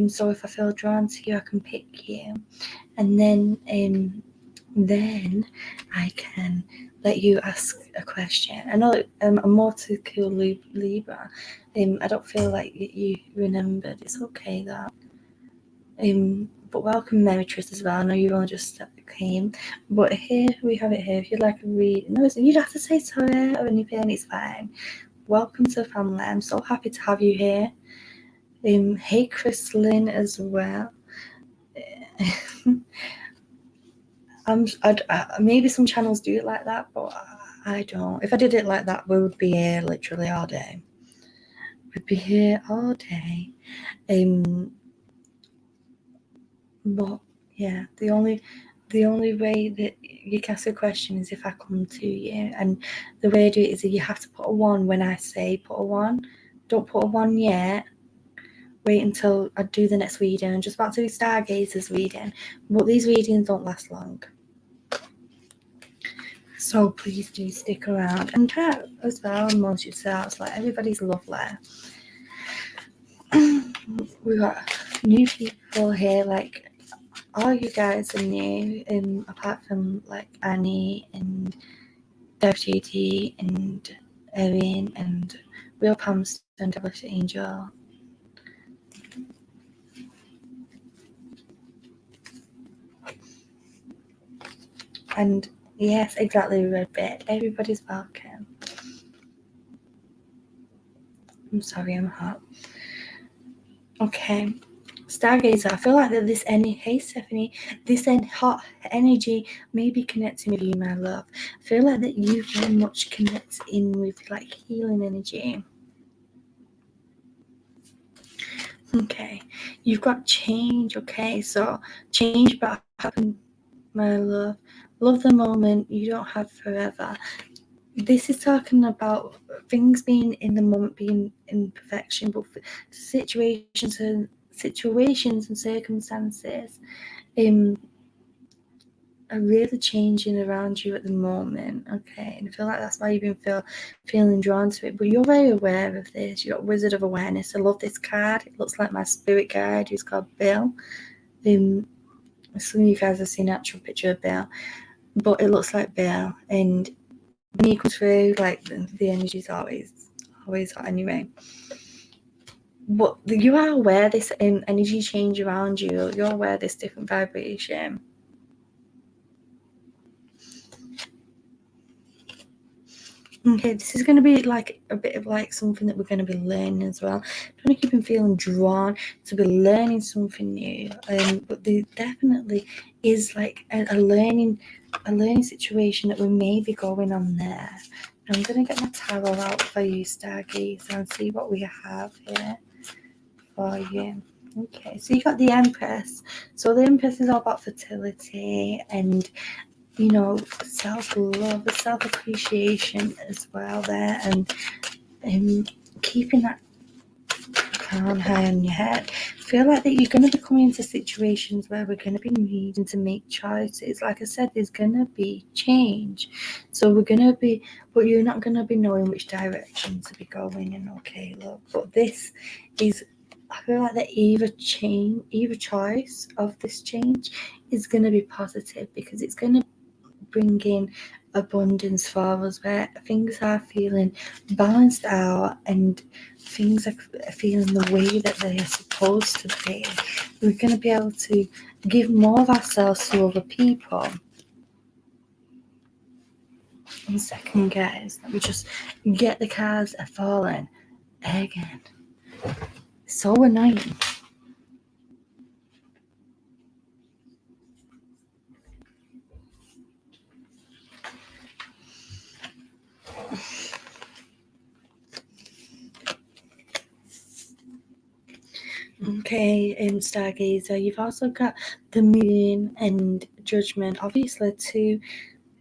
So if I feel drawn to you, I can pick you, and then I can let you ask a question. I know I'm more to cool Libra. I don't feel like you remembered. It's okay that. But welcome, Mary Triss, as well. I know you only just came, but here we have it here. If you'd like to read, no, you don't have to say sorry or anything. It's fine. Welcome to the family. I'm so happy to have you here. Hey, Chris Lynn as well. Maybe some channels do it like that, but I don't. If I did it like that, we would be here literally all day. We'd be here all day. But yeah, the only way that you can ask a question is if I come to you, and the way I do it is that you have to put a 1 when I say put a 1. don't put a 1 yet. Wait until I do the next reading. I'm just about to do Stargazer's reading, but these readings don't last long. So please do stick around and chat as well amongst yourselves. Like, everybody's lovely. We got new people here, like all you guys are new, apart from like Annie and WD and Erin and Real Palmstone, Devilish Angel. And yes, exactly, Red Bit. Everybody's welcome. I'm sorry, I'm hot. Okay. Stargazer, I feel like that this hey Stephanie, this hot energy may be connecting with you, my love. I feel like that you very much connect in with like healing energy. Okay, you've got change. Okay, so change about happen, my love. Love the moment, you don't have forever. This is talking about things being in the moment, being in perfection, but situations and circumstances are really changing around you at the moment. Okay, and I feel like that's why you've been feeling drawn to it, but you're very aware of this. You're a Wizard of Awareness. I love this card. It looks like my spirit guide, who's called Bill. Some of you guys have seen an actual picture of Bill, but it looks like Bill, and when he comes through, like, the energy's always hot anyway. But you are aware this energy change around you. You're aware this different vibration. Okay, this is going to be like a bit of like something that we're going to be learning as well. I'm going to keep feeling drawn to be learning something new. But there definitely is like a learning situation that we may be going on there. I'm going to get my tarot out for you, Stargazer, and see what we have here for you. Okay, so you got the Empress. So the Empress is all about fertility and, you know, self-love, self-appreciation as well there, and keeping that crown high on your head. I feel like that you're going to be coming into situations where we're going to be needing to make choices. Like I said, there's going to be change. So we're going to be, but you're not going to be knowing which direction to be going in. Okay, look, but this is, I feel like that either choice of this change is going to be positive, because it's going to bring in abundance for us, where things are feeling balanced out and things are feeling the way that they are supposed to be. We're going to be able to give more of ourselves to other people. 1 second, guys. Let me just get the cards are falling again. So annoying. Okay, Stargazer, you've also got the Moon and Judgment. Obviously, two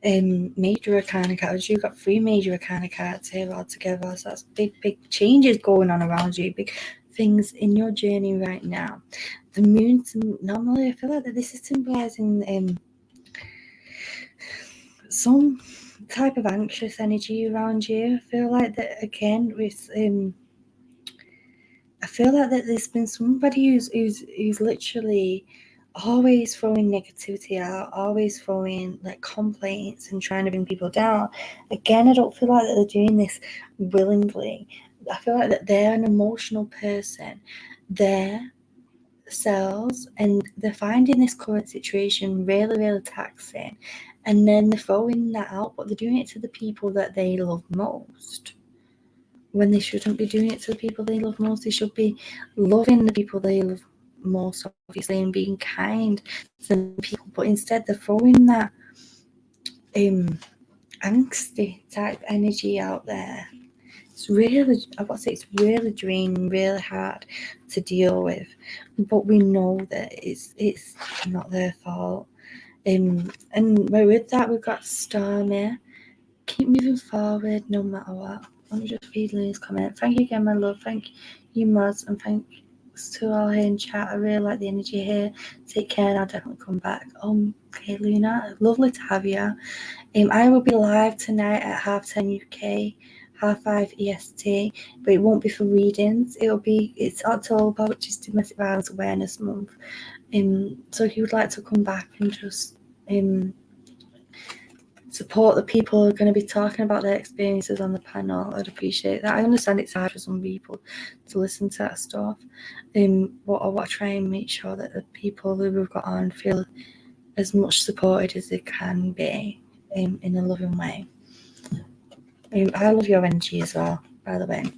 major arcana cards. You've got 3 major arcana cards here altogether. So that's big changes going on around you, big things in your journey right now. The Moon, normally I feel like that this is symbolizing some type of anxious energy around you. I feel like that again with I feel like that there's been somebody who's literally always throwing negativity out, always throwing like complaints and trying to bring people down. Again, I don't feel like that they're doing this willingly. I feel like that they're an emotional person. They're selves, and they're finding this current situation really taxing, and then they're throwing that out, but they're doing it to the people that they love most, when they shouldn't be doing it to the people they love most. They should be loving the people they love most, obviously, and being kind to the people, but instead they're throwing that angsty type energy out there. It's really, I would say, it's really draining, really hard to deal with, but we know that it's not their fault. And with that, we've got Stormy. Keep moving forward no matter what. Let me just read Lee's comment. Thank you again, my love. Thank you, Muzz, and thanks to all here in chat. I really like the energy here. Take care, and I'll definitely come back. Okay, Luna, lovely to have you. I will be live tonight at 10:30 UK, 5:30 EST, but it won't be for readings. It's October, which is Domestic Violence Awareness Month. So if you would like to come back and just support the people who are going to be talking about their experiences on the panel, I'd appreciate that. I understand it's hard for some people to listen to that stuff, but I want to try and make sure that the people who we've got on feel as much supported as they can be in a loving way. I love your energy as well, by the way.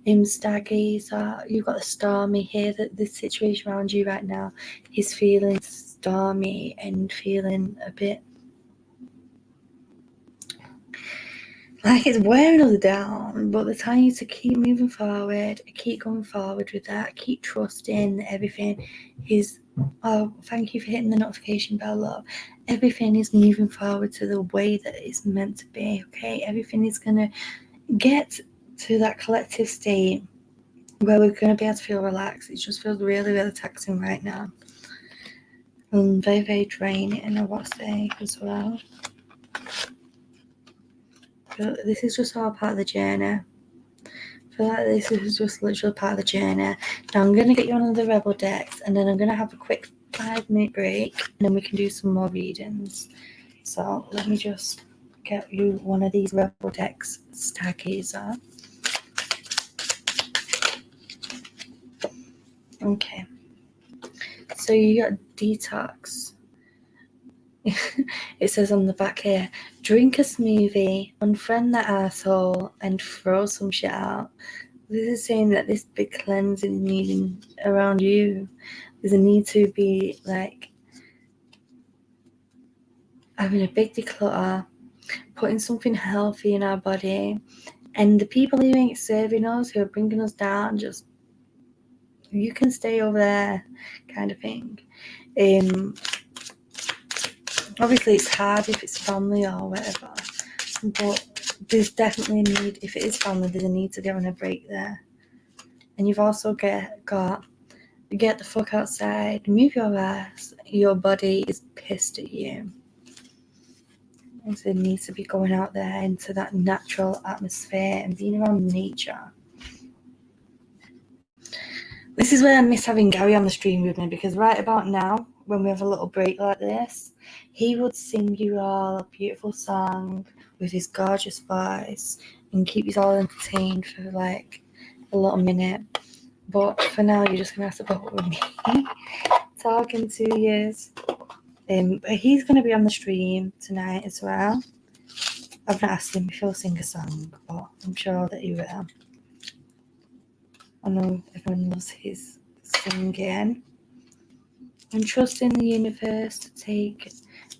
Stargazer, you've got the stormy here, that the situation around you right now is feeling stormy and feeling a bit like it's wearing us down, but the time is to keep moving forward, keep going forward with that, keep trusting that everything is, thank you for hitting the notification bell, love. Everything is moving forward to the way that it's meant to be, okay? Everything is going to get to that collective state where we're going to be able to feel relaxed. It just feels really, really taxing right now. And very, very draining, I want to say, as well. But this is just all part of the journey. I feel like this is just literally part of the journey. Now I'm going to get you one of the Rebel decks, and then I'm going to have a quick 5-minute break, and then we can do some more readings. So let me just get you one of these Rebel decks, Stargazer. Okay. So you got detox. It says on the back here, drink a smoothie, unfriend that asshole, and throw some shit out. This is saying that this big cleansing is needing around you. There's a need to be like having a big declutter, putting something healthy in our body, and the people who ain't serving us, who are bringing us down, just you can stay over there, kind of thing. Obviously it's hard if it's family or whatever, but there's definitely a need. If it is family, there's a need to go on a break there. And you've also got get the fuck outside, move your ass. Your body is pissed at you. And so it needs to be going out there into that natural atmosphere and being around nature. This is where I miss having Gary on the stream with me, because right about now, when we have a little break like this, he would sing you all a beautiful song with his gorgeous voice and keep you all entertained for like a little minute. But for now, you're just going to have to put up with me talking to you. But he's going to be on the stream tonight as well. I've not asked him if he'll sing a song, but I'm sure that he will. I know everyone loves his singing. And trust in the universe to take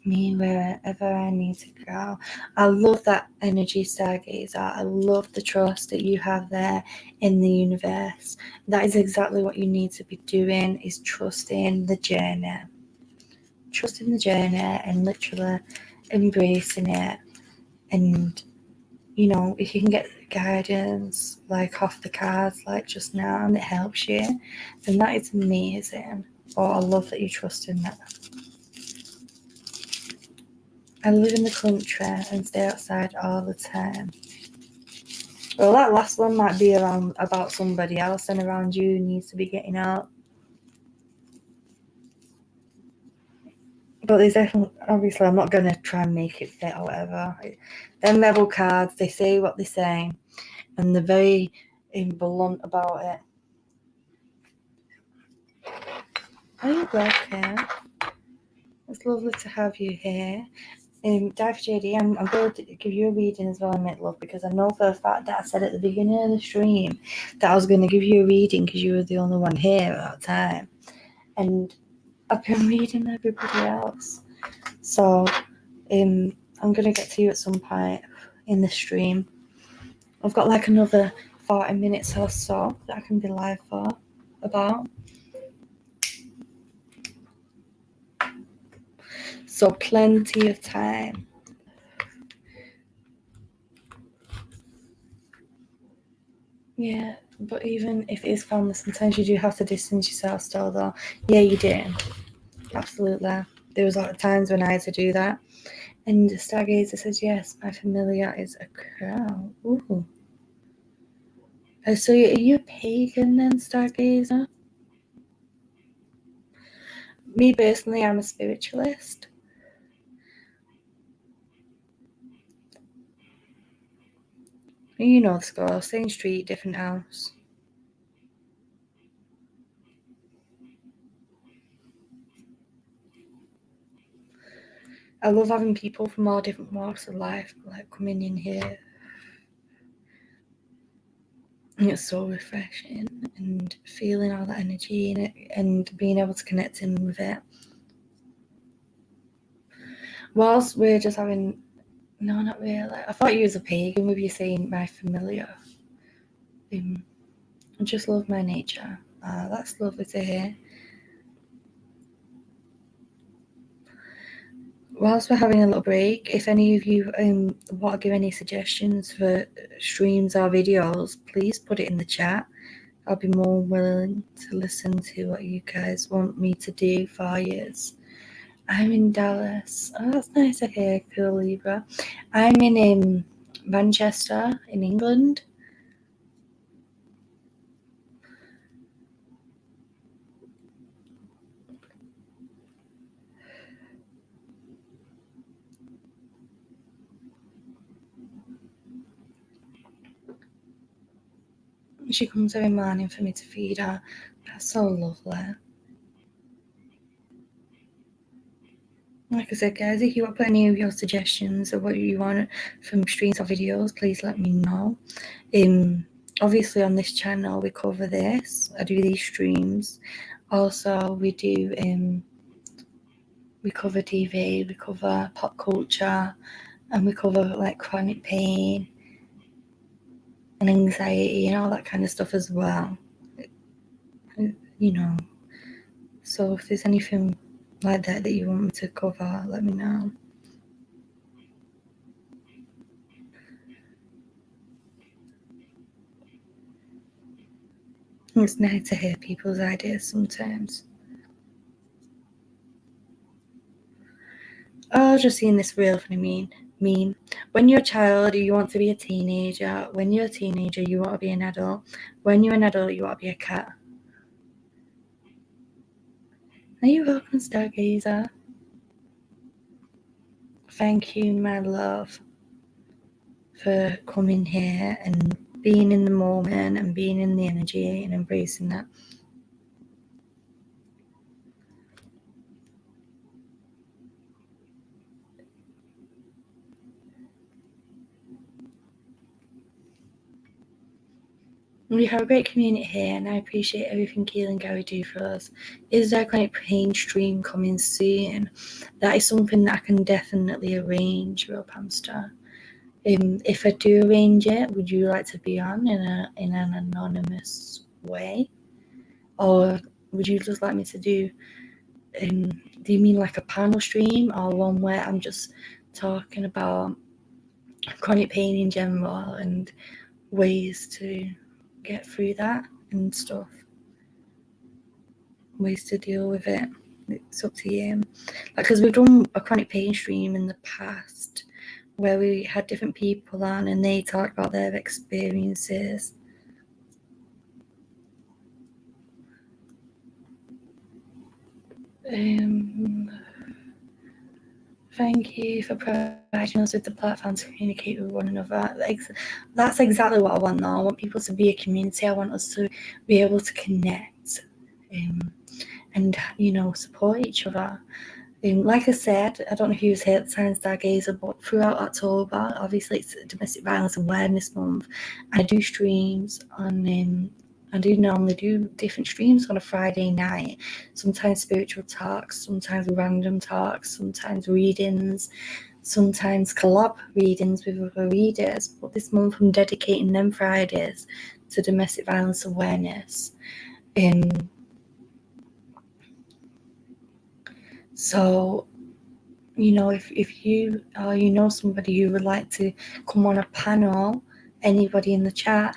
me wherever I need to go. I love that energy, Stargazer. I love the trust that you have there in the universe. That is exactly what you need to be doing, is trusting the journey. Trusting the journey and literally embracing it. And, you know, if you can get guidance, like off the cards, like just now, and it helps you, then that is amazing. Oh, I love that you trust in that. I live in the country and stay outside all the time. Well, that last one might be about somebody else, and around you needs to be getting out. But there's definitely, obviously, I'm not going to try and make it fit or whatever. Them Rebel cards, they say what they say, and they're very blunt about it. Are you welcome? It's lovely to have you here. Dive JD, I'm going to give you a reading as well, mate, love, because I know for a fact that I said at the beginning of the stream that I was going to give you a reading because you were the only one here at that time. And I've been reading everybody else. So I'm going to get to you at some point in the stream. I've got like another 40 minutes or so that I can be live for about. So plenty of time. Yeah, but even if it is family, sometimes you do have to distance yourself still, though. Yeah, you do. Absolutely. There was a lot of times when I had to do that. And Stargazer says, yes, my familiar is a crow. Ooh. So are you a pagan then, Stargazer? Me personally, I'm a spiritualist. You know the score, same street, different house. I love having people from all different walks of life like coming in here. And it's so refreshing, and feeling all that energy in it and being able to connect in with it. Whilst we're just having, no, not really. I thought you was a pagan with you saying my familiar. I just love my nature. That's lovely to hear. Whilst we're having a little break, if any of you want to give any suggestions for streams or videos, please put it in the chat. I'll be more willing to listen to what you guys want me to do for you. I'm in Dallas. Oh, that's nice to hear, cool Libra. I'm in Manchester, in England. She comes every morning for me to feed her. That's so lovely. Like I said, guys, if you want to put any of your suggestions of what you want from streams or videos, please let me know. Obviously on this channel we cover this. I do these streams. Also we do we cover TV, we cover pop culture, and we cover like chronic pain and anxiety and all that kind of stuff as well. You know. So if there's anything like that that you want me to cover, let me know. It's nice to hear people's ideas sometimes. Oh, just seeing this real funny meme. When you're a child, you want to be a teenager. When you're a teenager, you want to be an adult. When you're an adult, you want to be a cat. Are you welcome, Stargazer? Thank you, my love, for coming here and being in the moment and being in the energy and embracing that. We have a great community here, and I appreciate everything Keel and Gary do for us. Is there a chronic pain stream coming soon? That is something that I can definitely arrange, Rope Hamster. If I do arrange it, would you like to be on in an anonymous way, or would you just like me to do? Do you mean like a panel stream, or one where I'm just talking about chronic pain in general and ways to get through that and stuff, ways to deal with it? It's up to you. Because we've done a chronic pain stream in the past where we had different people on and they talk about their experiences. Thank you for providing us with the platform to communicate with one another. That's exactly what I want now. I want people to be a community. I want us to be able to connect and, support each other. Like I said, I don't know who's here at the time, Stargazer, but throughout October, obviously it's Domestic Violence Awareness Month. I do streams on I do normally do different streams on a Friday night, sometimes spiritual talks, sometimes random talks, sometimes readings, sometimes collab readings with other readers. But this month I'm dedicating them Fridays to domestic violence awareness. So, if you somebody who would like to come on a panel anybody in the chat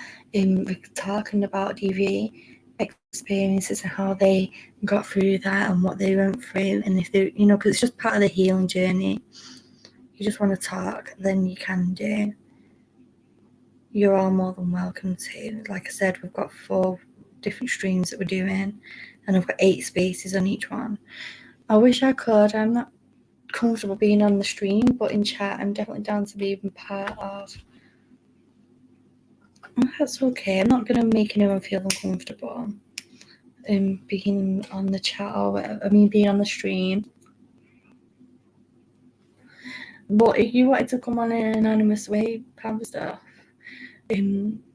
talking about DV experiences and how they got through that and what they went through, and if they, because it's just part of the healing journey. You just want to talk, then you can do. You're all more than welcome to. Like I said, we've got 4 different streams that we're doing, and I've got 8 spaces on each one. I wish I could. I'm not comfortable being on the stream, but in chat I'm definitely down to be even part of. That's okay. I'm not going to make anyone feel uncomfortable being on the chat or whatever. Being on the stream. But if you wanted to come on in an anonymous way, kind of stuff,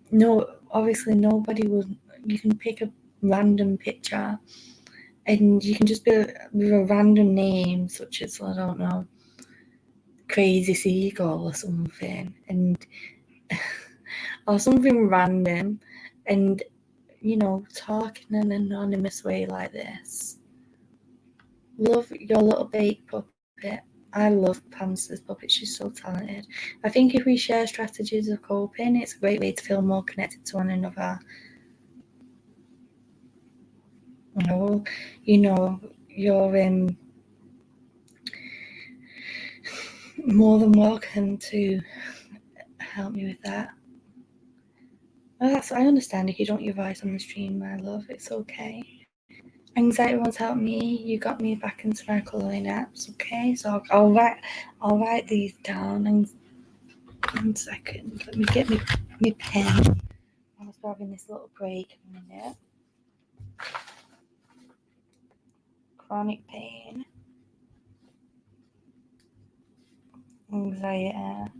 no, obviously nobody will. You can pick a random picture, and you can just be with a random name, such as, I don't know, Crazy Seagull or something, and or something random, and talk in an anonymous way like this. Love your little baked puppet. I love Pam's puppet. She's so talented. I think if we share strategies of coping, it's a great way to feel more connected to one another. You're more than welcome to help me with that. I understand if you don't want your voice on the stream, my love. It's okay. Anxiety won't help me. You got me back into my colouring apps, okay? So I'll write these down. 1 second. Let me get my pen. I was having this little break a minute. Chronic pain. Anxiety.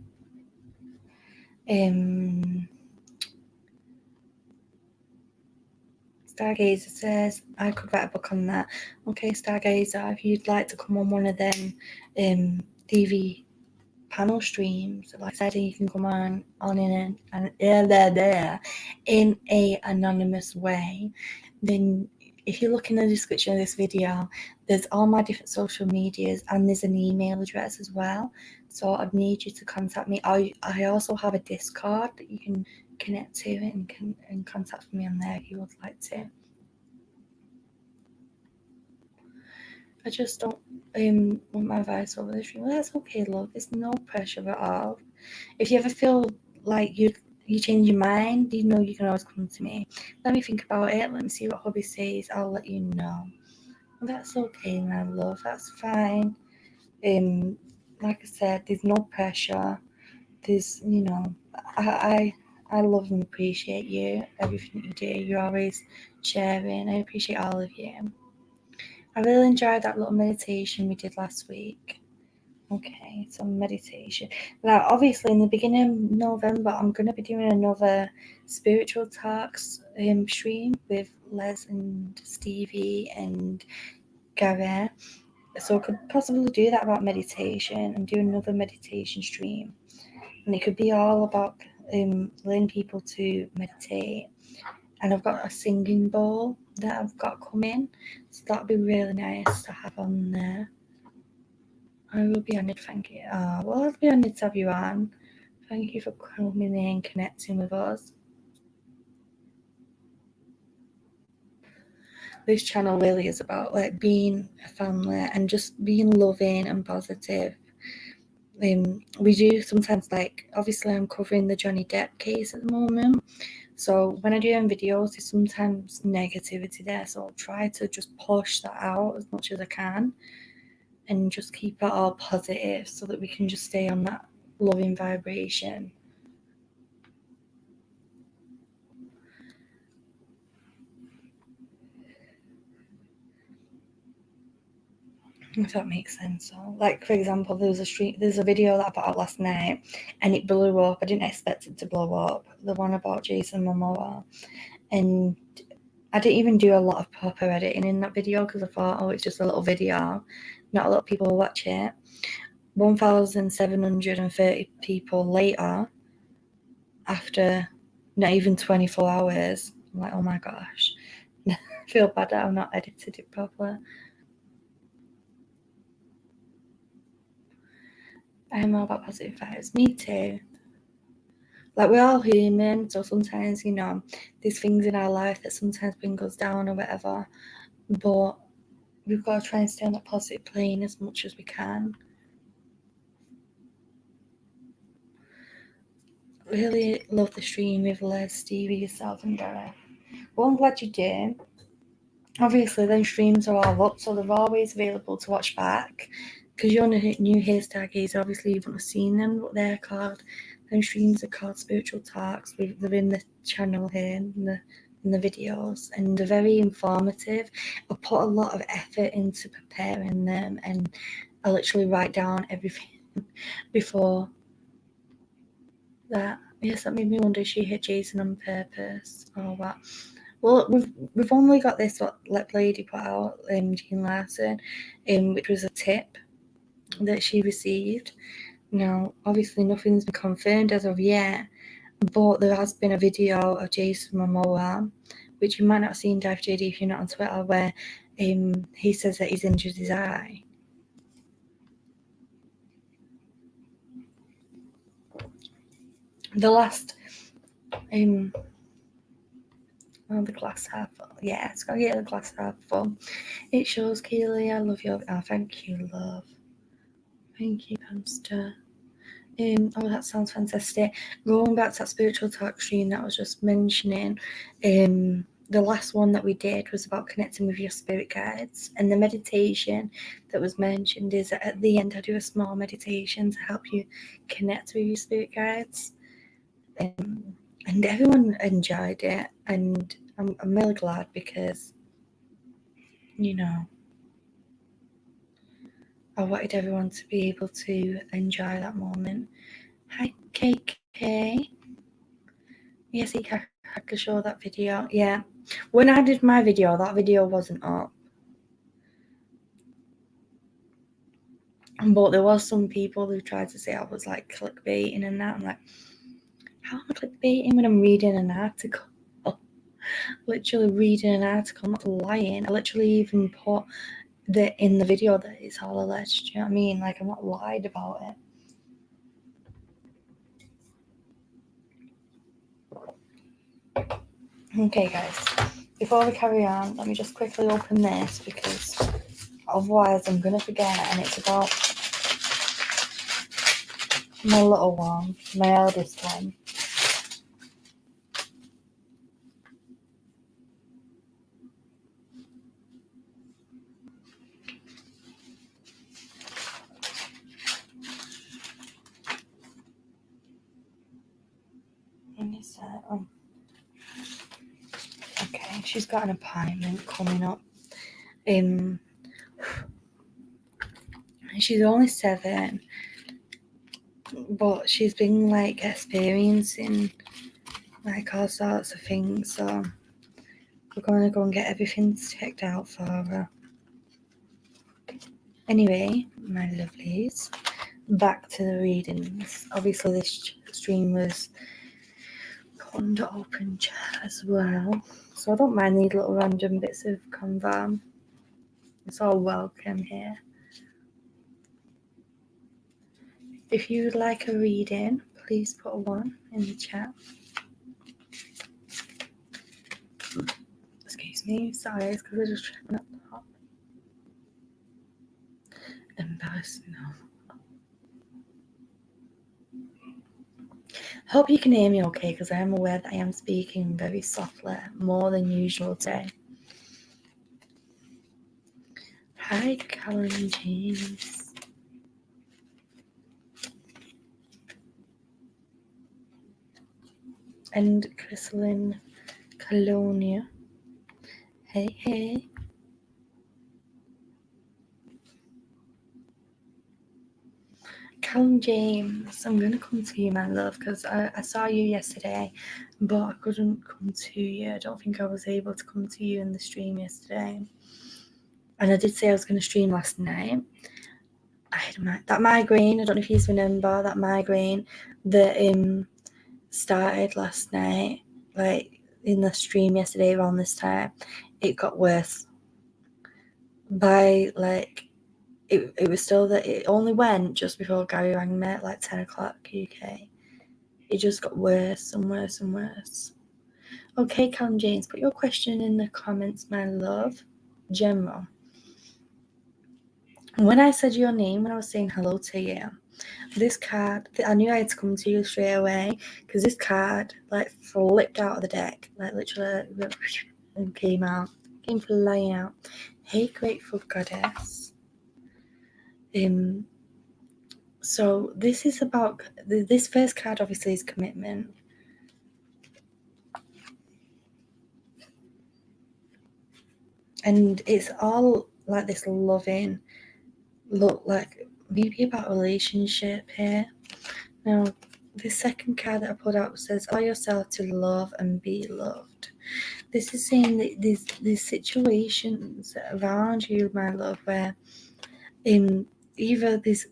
Stargazer says I could write a book on that. Okay, Stargazer, if you'd like to come on one of them DV panel streams, like I said, you can come on in a anonymous way. Then if you look in the description of this video, there's all my different social medias, and there's an email address as well. So I'd need you to contact me. I also have a Discord that you can connect to and contact me on there if you would like to. I just don't want my voice over the stream. Well, that's okay, love. There's no pressure at all. If you ever feel like you change your mind, you can always come to me. Let me think about it. Let me see what hubby says. I'll let you know. Well, that's okay, my love. That's fine. Like I said, there's no pressure. There's, I love and appreciate you. Everything you do. You're always sharing. I appreciate all of you. I really enjoyed that little meditation we did last week. Okay, so meditation. Now, obviously, in the beginning of November, I'm going to be doing another spiritual talks stream with Les and Stevie and Gary. So I could possibly do that about meditation and do another meditation stream. And it could be all about learning people to meditate. And I've got a singing bowl that I've got coming. So that'd be really nice to have on there. I will be honoured, thank you. Well, I'll be honoured to have you on. Thank you for coming in and connecting with us. This channel really is about being a family and just being loving and positive. We do sometimes obviously I'm covering the Johnny Depp case at the moment. So when I do them videos, there's sometimes negativity there. So I'll try to just push that out as much as I can and just keep it all positive so that we can just stay on that loving vibration. If that makes sense. So, for example, there's a video that I put out last night and it blew up. I didn't expect it to blow up. The one about Jason Momoa. And I didn't even do a lot of proper editing in that video because I thought, it's just a little video. Not a lot of people will watch it. 1,730 people later, after not even 24 hours, I'm like, oh my gosh. I feel bad that I've not edited it properly. I am all about positive vibes. Me too. Like, we're all human, so sometimes, you know, there's things in our life that sometimes bring us down or whatever, but we've got to try and stay on that positive plane as much as we can. Really love the stream with Les, Stevie, yourself and Derek. Well, I'm glad you did. Obviously, them streams are all up, so they're always available to watch back. Because you're new here, Stargazer, obviously you wouldn't have seen them, but they're called, them streams are called Spiritual Talks. They're in the channel here, in the videos, and they're very informative. I put a lot of effort into preparing them, and I literally write down everything before that. Yes, that made me wonder, she hit Jason on purpose or what? Well, we've only got this what Lady put out, Jean Larson, which was a tip that she received. Now, obviously, nothing's been confirmed as of yet, but there has been a video of Jason Momoa, which you might not have seen, Dive JD, if you're not on Twitter, where he says that he's injured his eye. The last the glass half full. Yeah, it's got to get the glass half full. It shows, Keeley, I love you. Oh, thank you, love. Thank you, Hamster. Oh, that sounds fantastic. Going back to that spiritual talk stream that I was just mentioning, the last one that we did was about connecting with your spirit guides, and the meditation that was mentioned is that at the end I do a small meditation to help you connect with your spirit guides. And everyone enjoyed it, and I'm really glad because, you know, I wanted everyone to be able to enjoy that moment. Hi, KK. Yes, I could show that video. Yeah. When I did my video, that video wasn't up. But there was some people who tried to say I was like clickbaiting and that. I'm like, how am I clickbaiting when I'm reading an article? Literally reading an article, I'm not lying. I literally even put in the video that it's all alleged. Do you know what I mean? Like, I'm not lied about it. Okay, guys, before we carry on, let me just quickly open this because otherwise I'm going to forget, and it's about my little one, my eldest one. Okay, she's got an appointment coming up. She's only 7, but she's been like experiencing like all sorts of things, so we're going to go and get everything checked out for her. Anyway, my lovelies, back to the readings. Obviously this stream was put under open chat as well, so I don't mind these little random bits of convo. It's all welcome here. If you would like a reading, please put a 1 in the chat. Excuse me, sorry, it's because I just checking up the hot. Embarrassing. Hope you can hear me okay, because I am aware that I am speaking very softly, more than usual today. Hi, Callum James. And Chrysalin Colonia. Hey, hey. Callum James, I'm going to come to you, my love, because I saw you yesterday, but I couldn't come to you. I don't think I was able to come to you in the stream yesterday. And I did say I was going to stream last night. I had that migraine. I don't know if you remember that migraine that started last night, like in the stream yesterday around this time. It got worse. By like, it was still that it only went just before Gary rang me at like 10 o'clock UK. it just got worse and worse and worse. Okay, Callum James, put your question in the comments, my love. General. When I said your name, when I was saying hello to you, this card, I knew I had to come to you straight away, because this card like flipped out of the deck, like literally, and came flying out. Hey, grateful goddess. So this is about, this first card obviously is commitment. And it's all like this loving, look, like maybe about relationship here. Now, the second card that I pulled out says, allow yourself to love and be loved. This is saying that these situations around you, my love, where either there's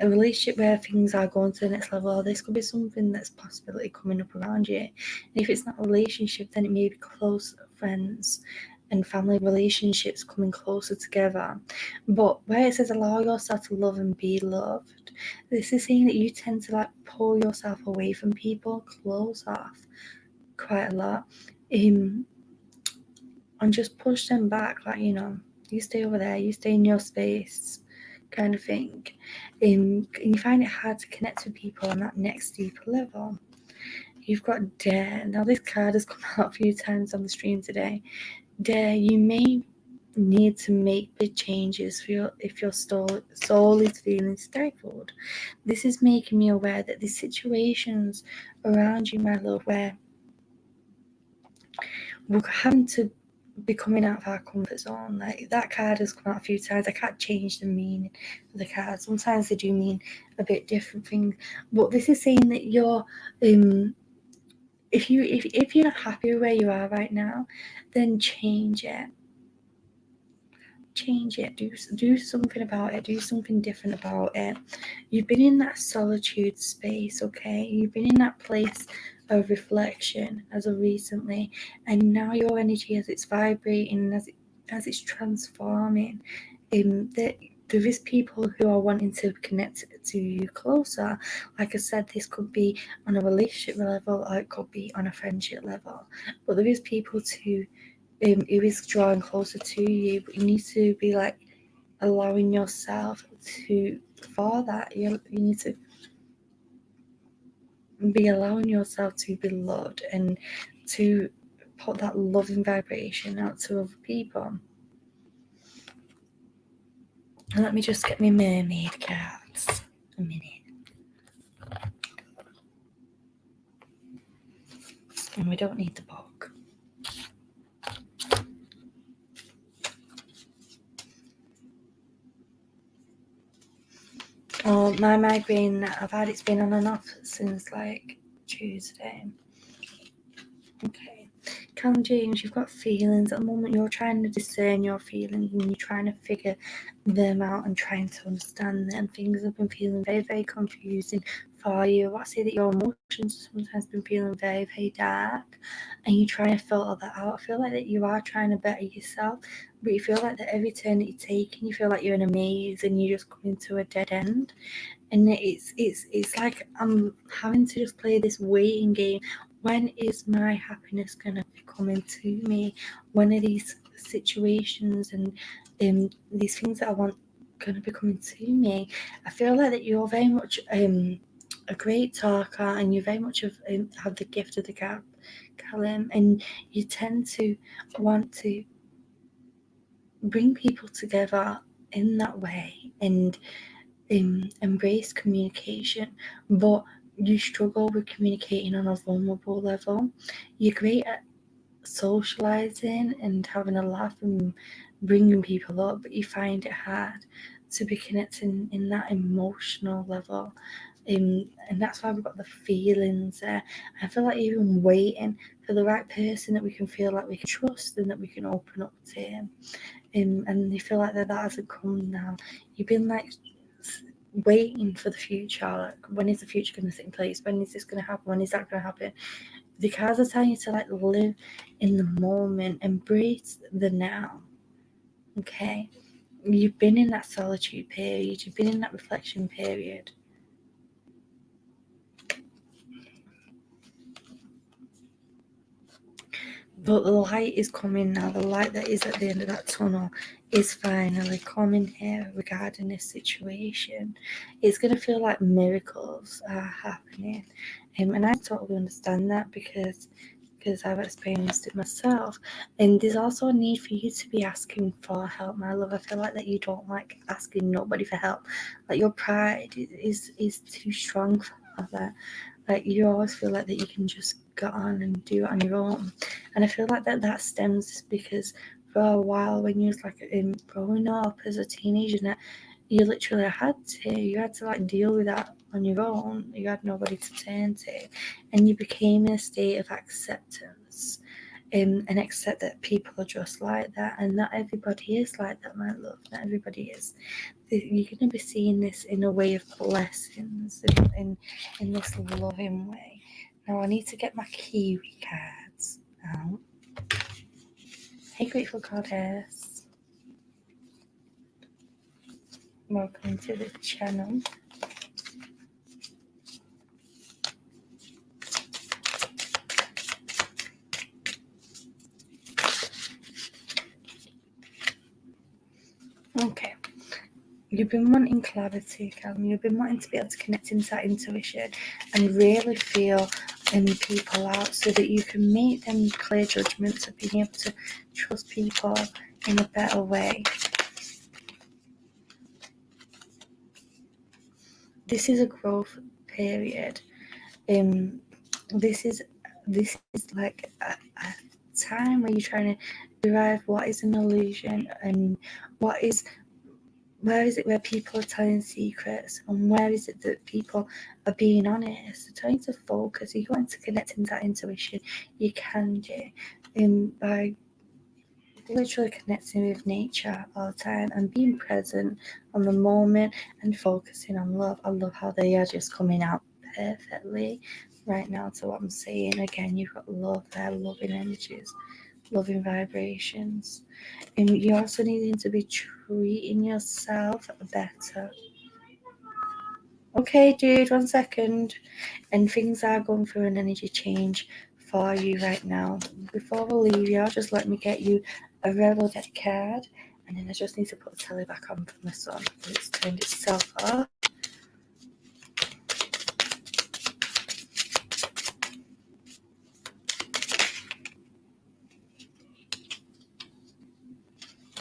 a relationship where things are going to the next level, or this could be something that's possibility coming up around you. And if it's not a relationship, then it may be close friends and family relationships coming closer together. But where it says allow yourself to love and be loved, this is saying that you tend to like pull yourself away from people, close off quite a lot, and just push them back, like, you know, you stay over there, you stay in your space, kind of thing. And you find it hard to connect with people on that next deeper level. You've got dare. Now this card has come out a few times on the stream today. Dare, you may need to make big changes if your soul is feeling stifled. This is making me aware that the situations around you, my love, where we're having to be coming out of our comfort zone. Like, that card has come out a few times. I can't change the meaning of the card. Sometimes they do mean a bit different things. But this is saying that you're if you're not happy with where you are right now, then change it. Change it. Do something about it. Do something different about it. You've been in that solitude space, okay? You've been in that place of reflection as of recently, and now your energy, as it's vibrating, as it's transforming, there is people who are wanting to connect to you closer. Like I said, this could be on a relationship level, or it could be on a friendship level, but there is people who is drawing closer to you, but you need to be like allowing yourself to, for that, you need to be allowing yourself to be loved and to put that loving vibration out to other people. And let me just get my mermaid cards a minute. And we don't need the book. Oh, my migraine, I've had, it's been on and off since like Tuesday. Okay. Callum James, you've got feelings at the moment. You're trying to discern your feelings and you're trying to figure them out and trying to understand them. Things have been feeling very, very confusing for you. I say that your emotions have sometimes been feeling very, very dark, and you're trying to filter that out. I feel like that you are trying to better yourself, but you feel like that every turn that you take, and you feel like you're in a maze and you're just coming to a dead end. And it's like I'm having to just play this waiting game. When is my happiness gonna be coming to me? When are these situations and these things that I want gonna be coming to me? I feel like that you're very much a great talker, and you very much have the gift of the gab, Callum, and you tend to want to bring people together in that way and embrace communication, but you struggle with communicating on a vulnerable level. You're great at socializing and having a laugh and bringing people up, but you find it hard to be connecting in that emotional level. And that's why we've got the feelings there. I feel like you've been waiting for the right person that we can feel like we can trust and that we can open up to. And you feel like that hasn't come now. You've been like waiting for the future. Like, when is the future going to take place? When is this going to happen? When is that going to happen? The cards are telling you to like live in the moment, embrace the now. Okay, you've been in that solitude period. You've been in that reflection period. But the light is coming now. The light that is at the end of that tunnel is finally coming here regarding this situation. It's going to feel like miracles are happening. And I totally understand that because I've experienced it myself. And there's also a need for you to be asking for help, my love. I feel like that you don't like asking nobody for help. Like your pride is too strong for that. Like you always feel like that you can just go on and do it on your own. And I feel like that stems because for a while when you was like growing up as a teenager, that you literally you had to like deal with that on your own. You had nobody to turn to, and you became in a state of acceptance. And accept that people are just like that, and not everybody is like that, my love. Not everybody is. You're going to be seeing this in a way of blessings, in this loving way. Now I need to get my Kiwi cards out. Hey, Grateful Goddess. Welcome to the channel. Okay. You've been wanting clarity, Callum. You've been wanting to be able to connect into that intuition and really feel people out so that you can make them clear judgments of being able to trust people in a better way. This is a growth period. This is like a time where you're trying to derive what is an illusion and where is it where people are telling secrets, and where is it that people are being honest. They're trying to focus. You want to connect into that intuition, you can do by literally connecting with nature all the time and being present on the moment and focusing on love. I love how they are just coming out perfectly right now to what I'm saying. Again, you've got love there, loving energies, loving vibrations. And you also needing to be treating yourself better. Okay, dude, 1 second. And things are going through an energy change for you right now. Before we leave you, just let me get you a rebel deck card, and then I just need to put the telly back on for my son. It's turned itself off.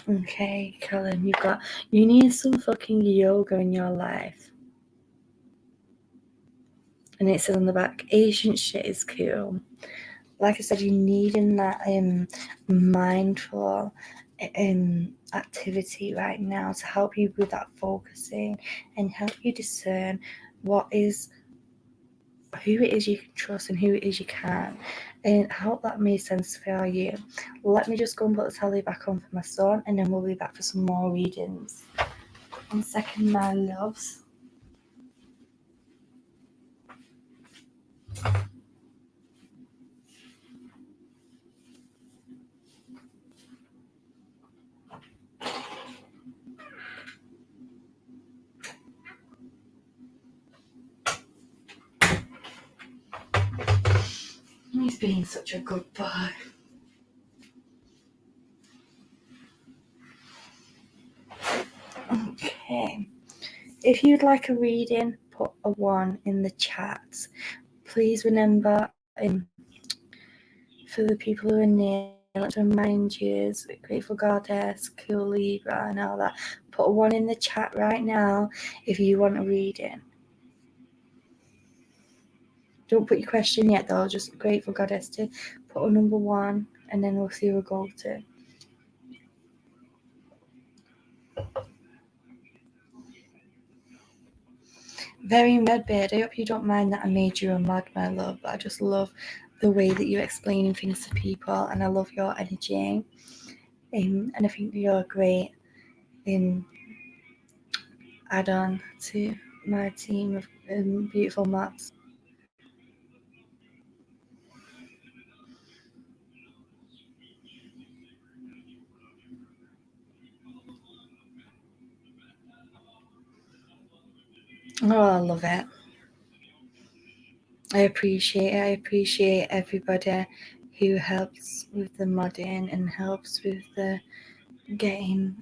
Okay, Callum, you need some fucking yoga in your life. And it says on the back, ancient shit is cool. Like I said, you needing that mindful activity right now to help you with that focusing and help you discern who it is you can trust and who it is you can't. And I hope that made sense for you. Let me just go and put the telly back on for my son, and then we'll be back for some more readings. 1 second, my loves. He's being such a good boy. Okay. If you'd like a reading, put a 1 in the chat. Please remember, for the people who are near, like to remind you, Grateful Goddess, Cool Libra, and all that. Put a 1 in the chat right now if you want a reading. Don't put your question yet, though. Just Grateful Goddess to put a number 1, and then we'll see who we'll go to. Very Redbeard, I hope you don't mind that I made you a mod, my love. I just love the way that you're explaining things to people, and I love your energy. And I think you're a great add-on to my team of beautiful mods. Oh, I love it. I appreciate everybody who helps with the modding and helps with the getting,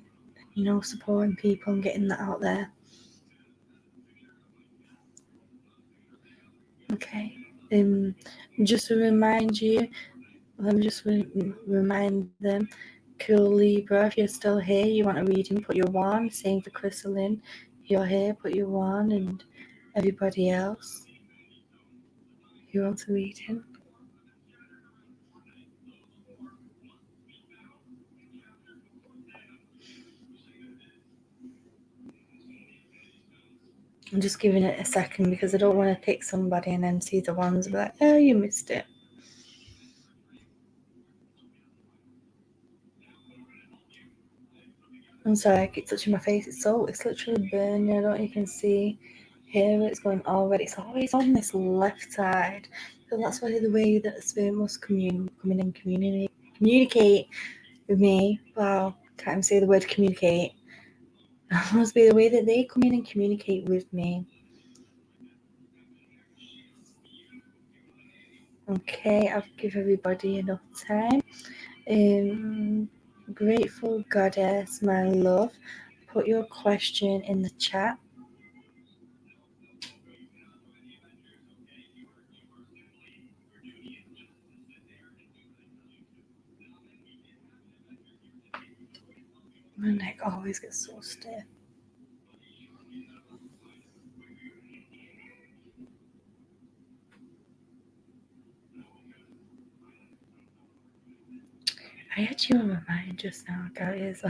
supporting people and getting that out there. Okay. Just to remind you, let me just remind them. Cool Libra, if you're still here, you want a reading, put your 1. Same for Crystalline. If you're here, put your 1, and everybody else who wants a reading. I'm just giving it a second because I don't want to pick somebody and then see the ones and be like, oh, you missed it. I'm sorry, I keep touching my face. It's literally burning. I don't know if you can see here it's going already. It's always on this left side. So that's why the way that the spirit must come in and communicate with me. Wow, can't even say the word communicate. That must be the way that they come in and communicate with me. Okay, I'll give everybody enough time. Grateful Goddess, my love, put your question in the chat. My neck always gets so stiff. I had you on my mind just now, guys.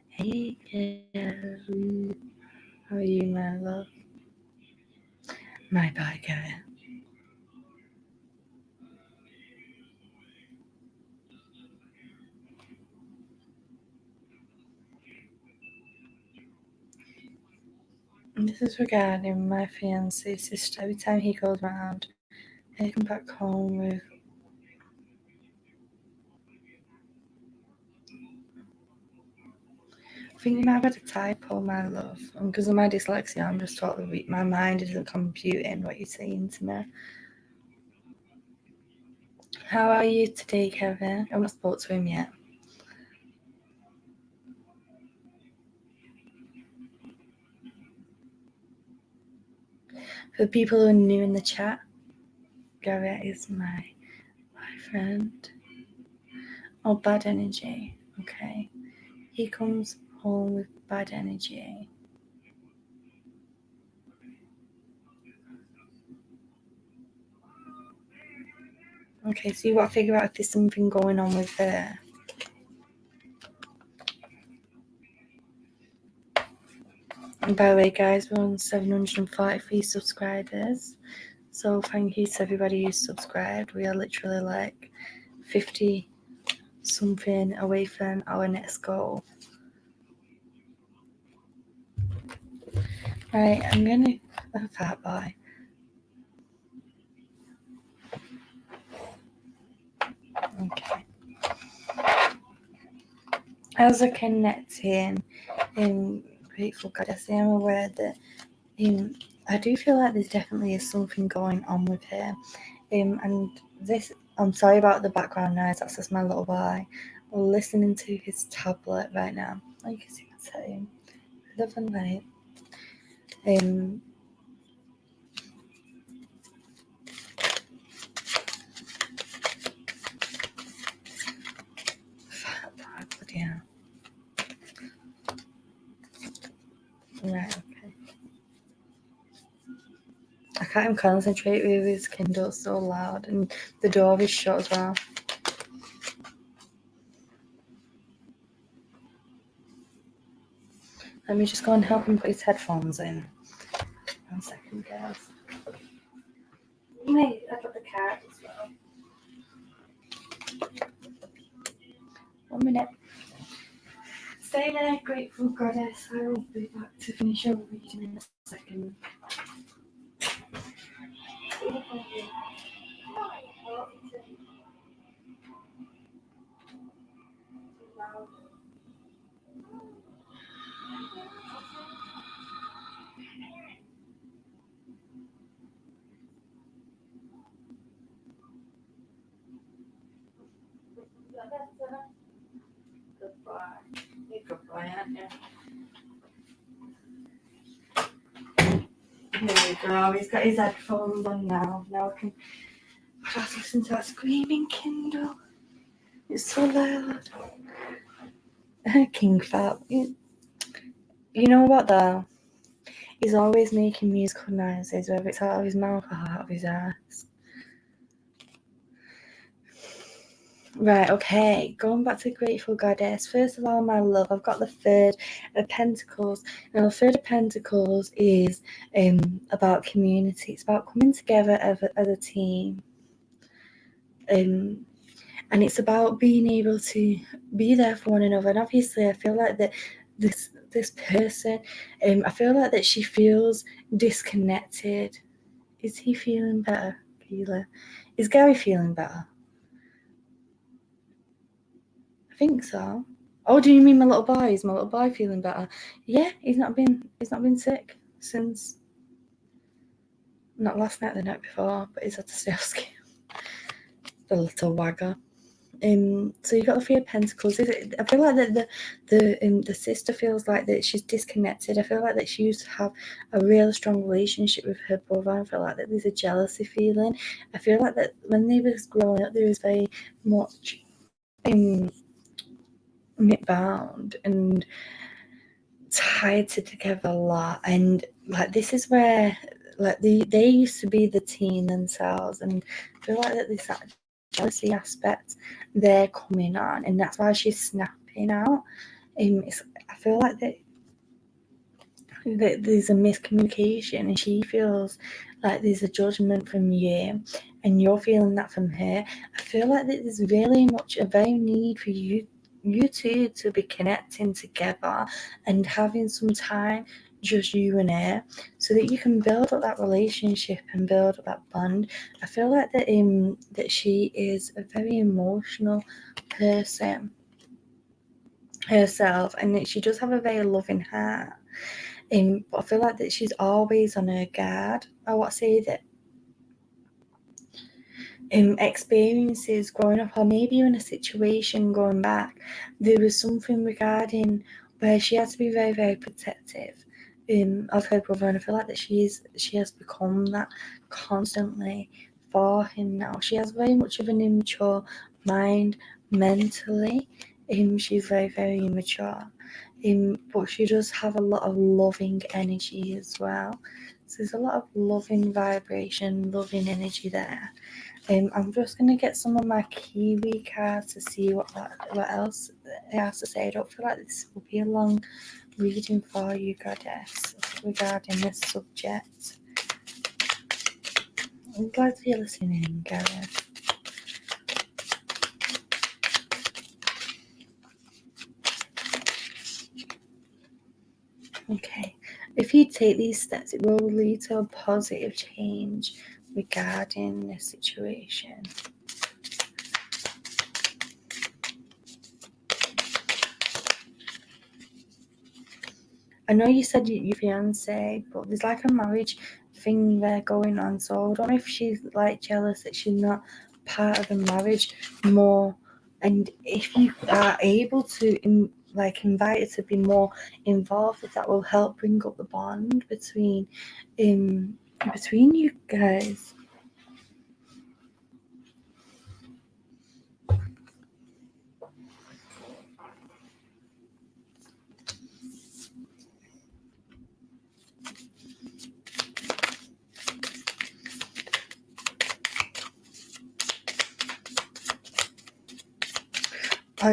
Hey, Kelly. How are you, my love? My bad, Kelly. This is regarding my fiance's sister. Every time he goes round, I come back home with. I think you might have had a typo, my love. And because of my dyslexia, I'm just totally weak. My mind isn't computing what you're saying to me. How are you today, Kevin? I've not spoke to him yet. For people who are new in the chat, Garrett is my boyfriend. Oh, bad energy. Okay. He comes home with bad energy. Okay, so you got to figure out if there's something going on with her. And by the way, guys, we're on 743 subscribers. So thank you to everybody who's subscribed. We are literally like 50 something away from our next goal. Right, I'm gonna a fat boy. Okay. As a connecting Grateful Goddess, I am aware that I do feel like there's definitely is something going on with her. And this, I'm sorry about the background noise, that's just my little boy listening to his tablet right now. You can see what's him. Love and light. Bloody hell. Right, okay. I can't even concentrate with his Kindle, it's so loud, and the door is shut as well. Let me just go and help him put his headphones in. 1 second, guys. Mate, I got the cat as well. 1 minute. Stay there, Grateful Goddess. I will be back to finish your reading in a second. There we go. He's got his headphones on now. Now I can listen to that screaming Kindle. It's so loud. King Fat. You know what though? He's always making musical noises, whether it's out of his mouth or out of his ass. Right, okay, going back to Grateful Goddess. First of all, my love, I've got the Third of Pentacles. Now, the Third of Pentacles is about community. It's about coming together as a team. And it's about being able to be there for one another. And obviously, I feel like that this person, I feel like that she feels disconnected. Is he feeling better, Keela? Is Gary feeling better? I think so. Oh, do you mean my little boy? Is my little boy feeling better? Yeah, he's not been sick since not last night, the night before, but he's had to stay off school. The little wagger. So you got the Three of Pentacles. I feel like that the sister feels like that she's disconnected. I feel like that she used to have a real strong relationship with her brother. I feel like that there's a jealousy feeling. I feel like that when they was growing up, there was very much bound and tied together a lot, and like this is where like they used to be the team themselves, and I feel like that this jealousy aspect they're coming on, and that's why she's snapping out. I feel like that there's a miscommunication, and she feels like there's a judgment from you and you're feeling that from her. I feel like that there's really much a very need for you two to be connecting together and having some time just you and her, so that you can build up that relationship and build up that bond. I feel like that she is a very emotional person herself, and that she does have a very loving heart. But I feel like that she's always on her guard. I want to say that experiences growing up, or maybe in a situation going back, there was something regarding where she had to be very, very protective of her brother, and I feel like that she has become that constantly for him now. She has very much of an immature mind mentally. She's very, very immature. But she does have a lot of loving energy as well. So there's a lot of loving vibration, loving energy there. I'm just going to get some of my Kiwi cards to see what else it has to say. I don't feel like this will be a long reading for you, Goddess, regarding this subject. I'm glad you're listening, Gareth. Okay, if you take these steps, it will lead to a positive change regarding the situation. I know you said your fiance, but there's like a marriage thing there going on, so I don't know if she's like jealous that she's not part of the marriage more, and if you are able to invite her to be more involved, if that will help bring up the bond between you guys.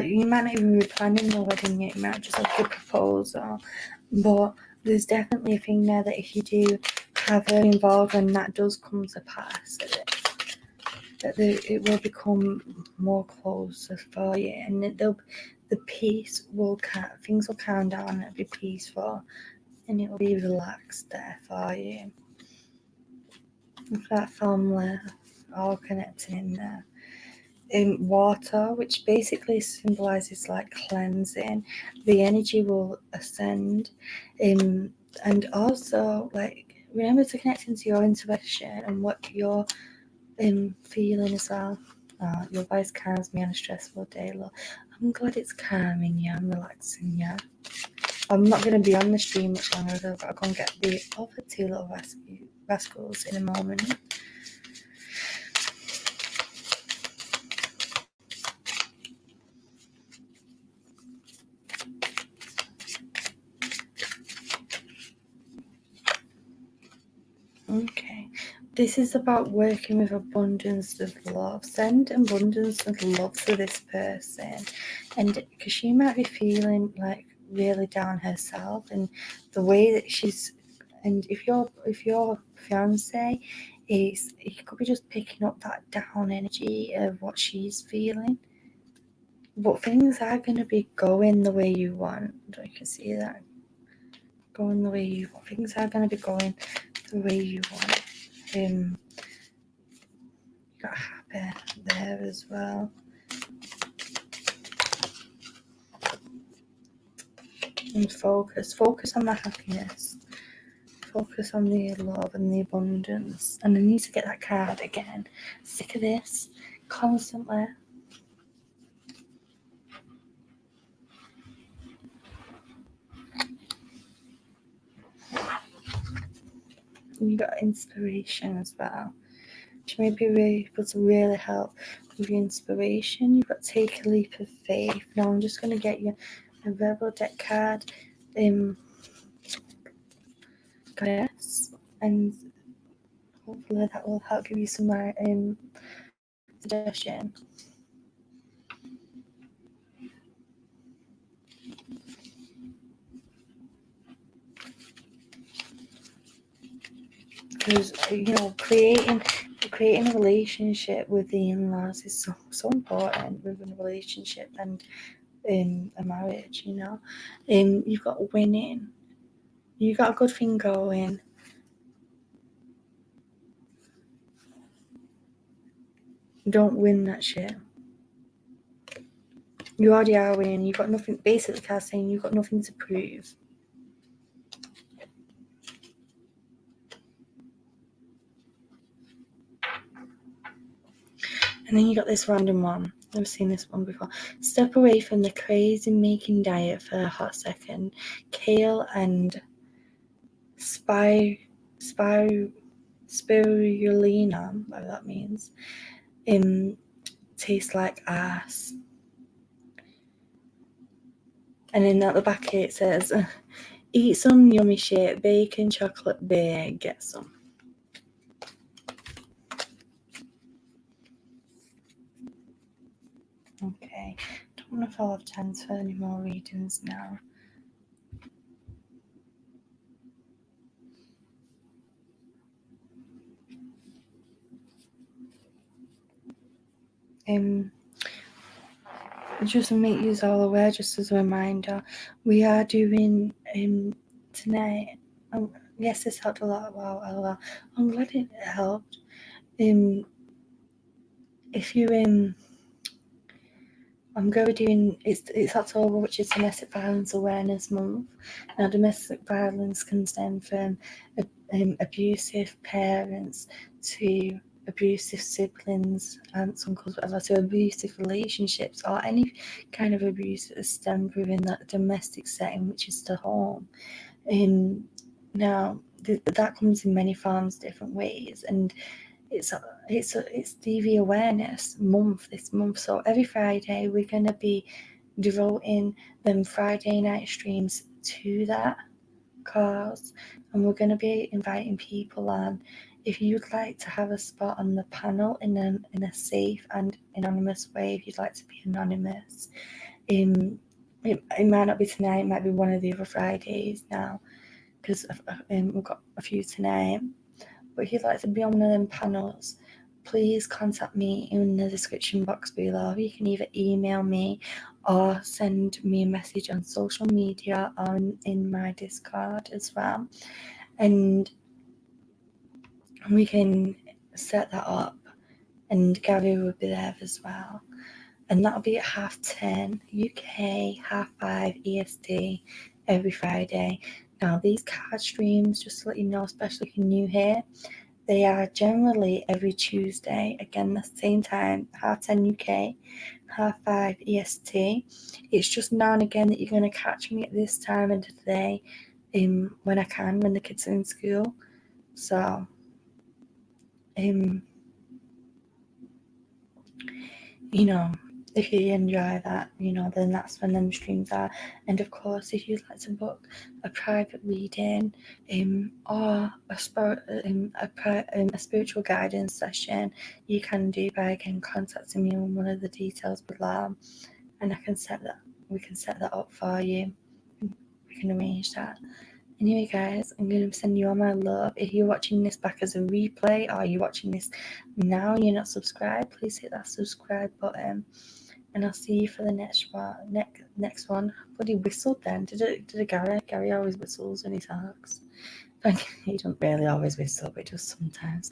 You might not even be planning the wedding yet, you might just have the proposal, but there's definitely a thing there that if you do have her involved and that does come to pass, it will become more closer for you, and the peace will things will calm down, and it'll be peaceful, and it will be relaxed there for you. With that family all connecting in there. Water, which basically symbolizes like cleansing, the energy will ascend, and also like remember to connect into your intuition and what you're feeling as well. Your voice calms me on a stressful day. Look, I'm glad it's calming you and relaxing you. I'm not going to be on the stream much longer. I've got to go and get the other two little rascals in a moment. Okay, this is about working with abundance of love. Send abundance of love to this person, and because she might be feeling like really down herself, and the way that she's, and if your fiance is, he could be just picking up that down energy of what she's feeling. But things are going to be going the way you want. I can see that going the way you want. Things are going to be going the way you want. You got happy there as well. And focus on the happiness. Focus on the love and the abundance. And I need to get that card again. Sick of this. Constantly. And you got inspiration as well, which may be really able to really help with your inspiration. You've got take a leap of faith. Now I'm just going to get you a Rebel deck card. Yes, and hopefully that will help give you some more suggestion. Because creating a relationship with the in-laws is so important within a relationship and in a marriage. You've got winning. You got a good thing going. Don't win that shit. You already are winning. You've got nothing. Basically, Car's saying you've got nothing to prove. And then you got this random one. I've seen this one before. Step away from the crazy making diet for a hot second. Kale and spirulina, whatever that means, tastes like ass. And then at the back here it says, eat some yummy shit, bacon, chocolate, beer, get some. Okay, don't know if I'll have time for any more readings now. Just to make you all aware, just as a reminder, we are doing tonight. Yes, this helped a lot. Wow, I'm glad it helped. If you I'm going to be doing, it's October, which is Domestic Violence Awareness Month. Now, domestic violence can stem from abusive parents to abusive siblings, aunts, uncles, whatever, to abusive relationships or any kind of abuse that is stemmed within that domestic setting, which is the home. Now, that comes in many forms, different ways, and it's DV Awareness Month this month. So every Friday we're going to be devoting them Friday night streams to that cause, and we're going to be inviting people on. If you'd like to have a spot on the panel in a safe and anonymous way, if you'd like to be anonymous, it might not be tonight, it might be one of the other Fridays now, because we've got a few tonight. But if you'd like to be on one of them panels, please contact me in the description box below. You can either email me or send me a message on social media or in my Discord as well. And we can set that up, and Gary will be there as well. And that'll be at 10:30 UK, 5:30 EST every Friday. Now, these card streams, just to let you know, especially if you're new here, They are generally every Tuesday, again the same time, 10:30 UK, 5:30 EST. It's just now and again that you're going to catch me at this time of the day, when I can, when the kids are in school. So, you know, if you enjoy that, then that's when them streams are. And of course, if you'd like to book a private reading, or a spiritual guidance session, you can do by again contacting me on one of the details below, and we can set that up for you. We can arrange that. Anyway, guys, I'm going to send you all my love. If you're watching this back as a replay, or you're watching this now and you're not subscribed, please hit that subscribe button. And I'll see you for the next one. Bloody whistled then. Did it Gary? Gary always whistles when he talks. He don't really always whistle, but he does sometimes.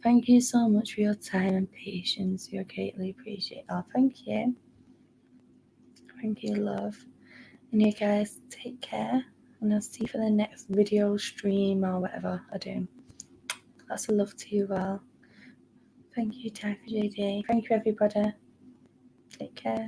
Thank you so much for your time and patience. You're greatly appreciated. Oh, thank you. Thank you, love. And you guys, take care. And I'll see you for the next video, stream, or whatever I do. Lots of love to you all. Thank you, Ty for JD. Thank you, everybody. Take care.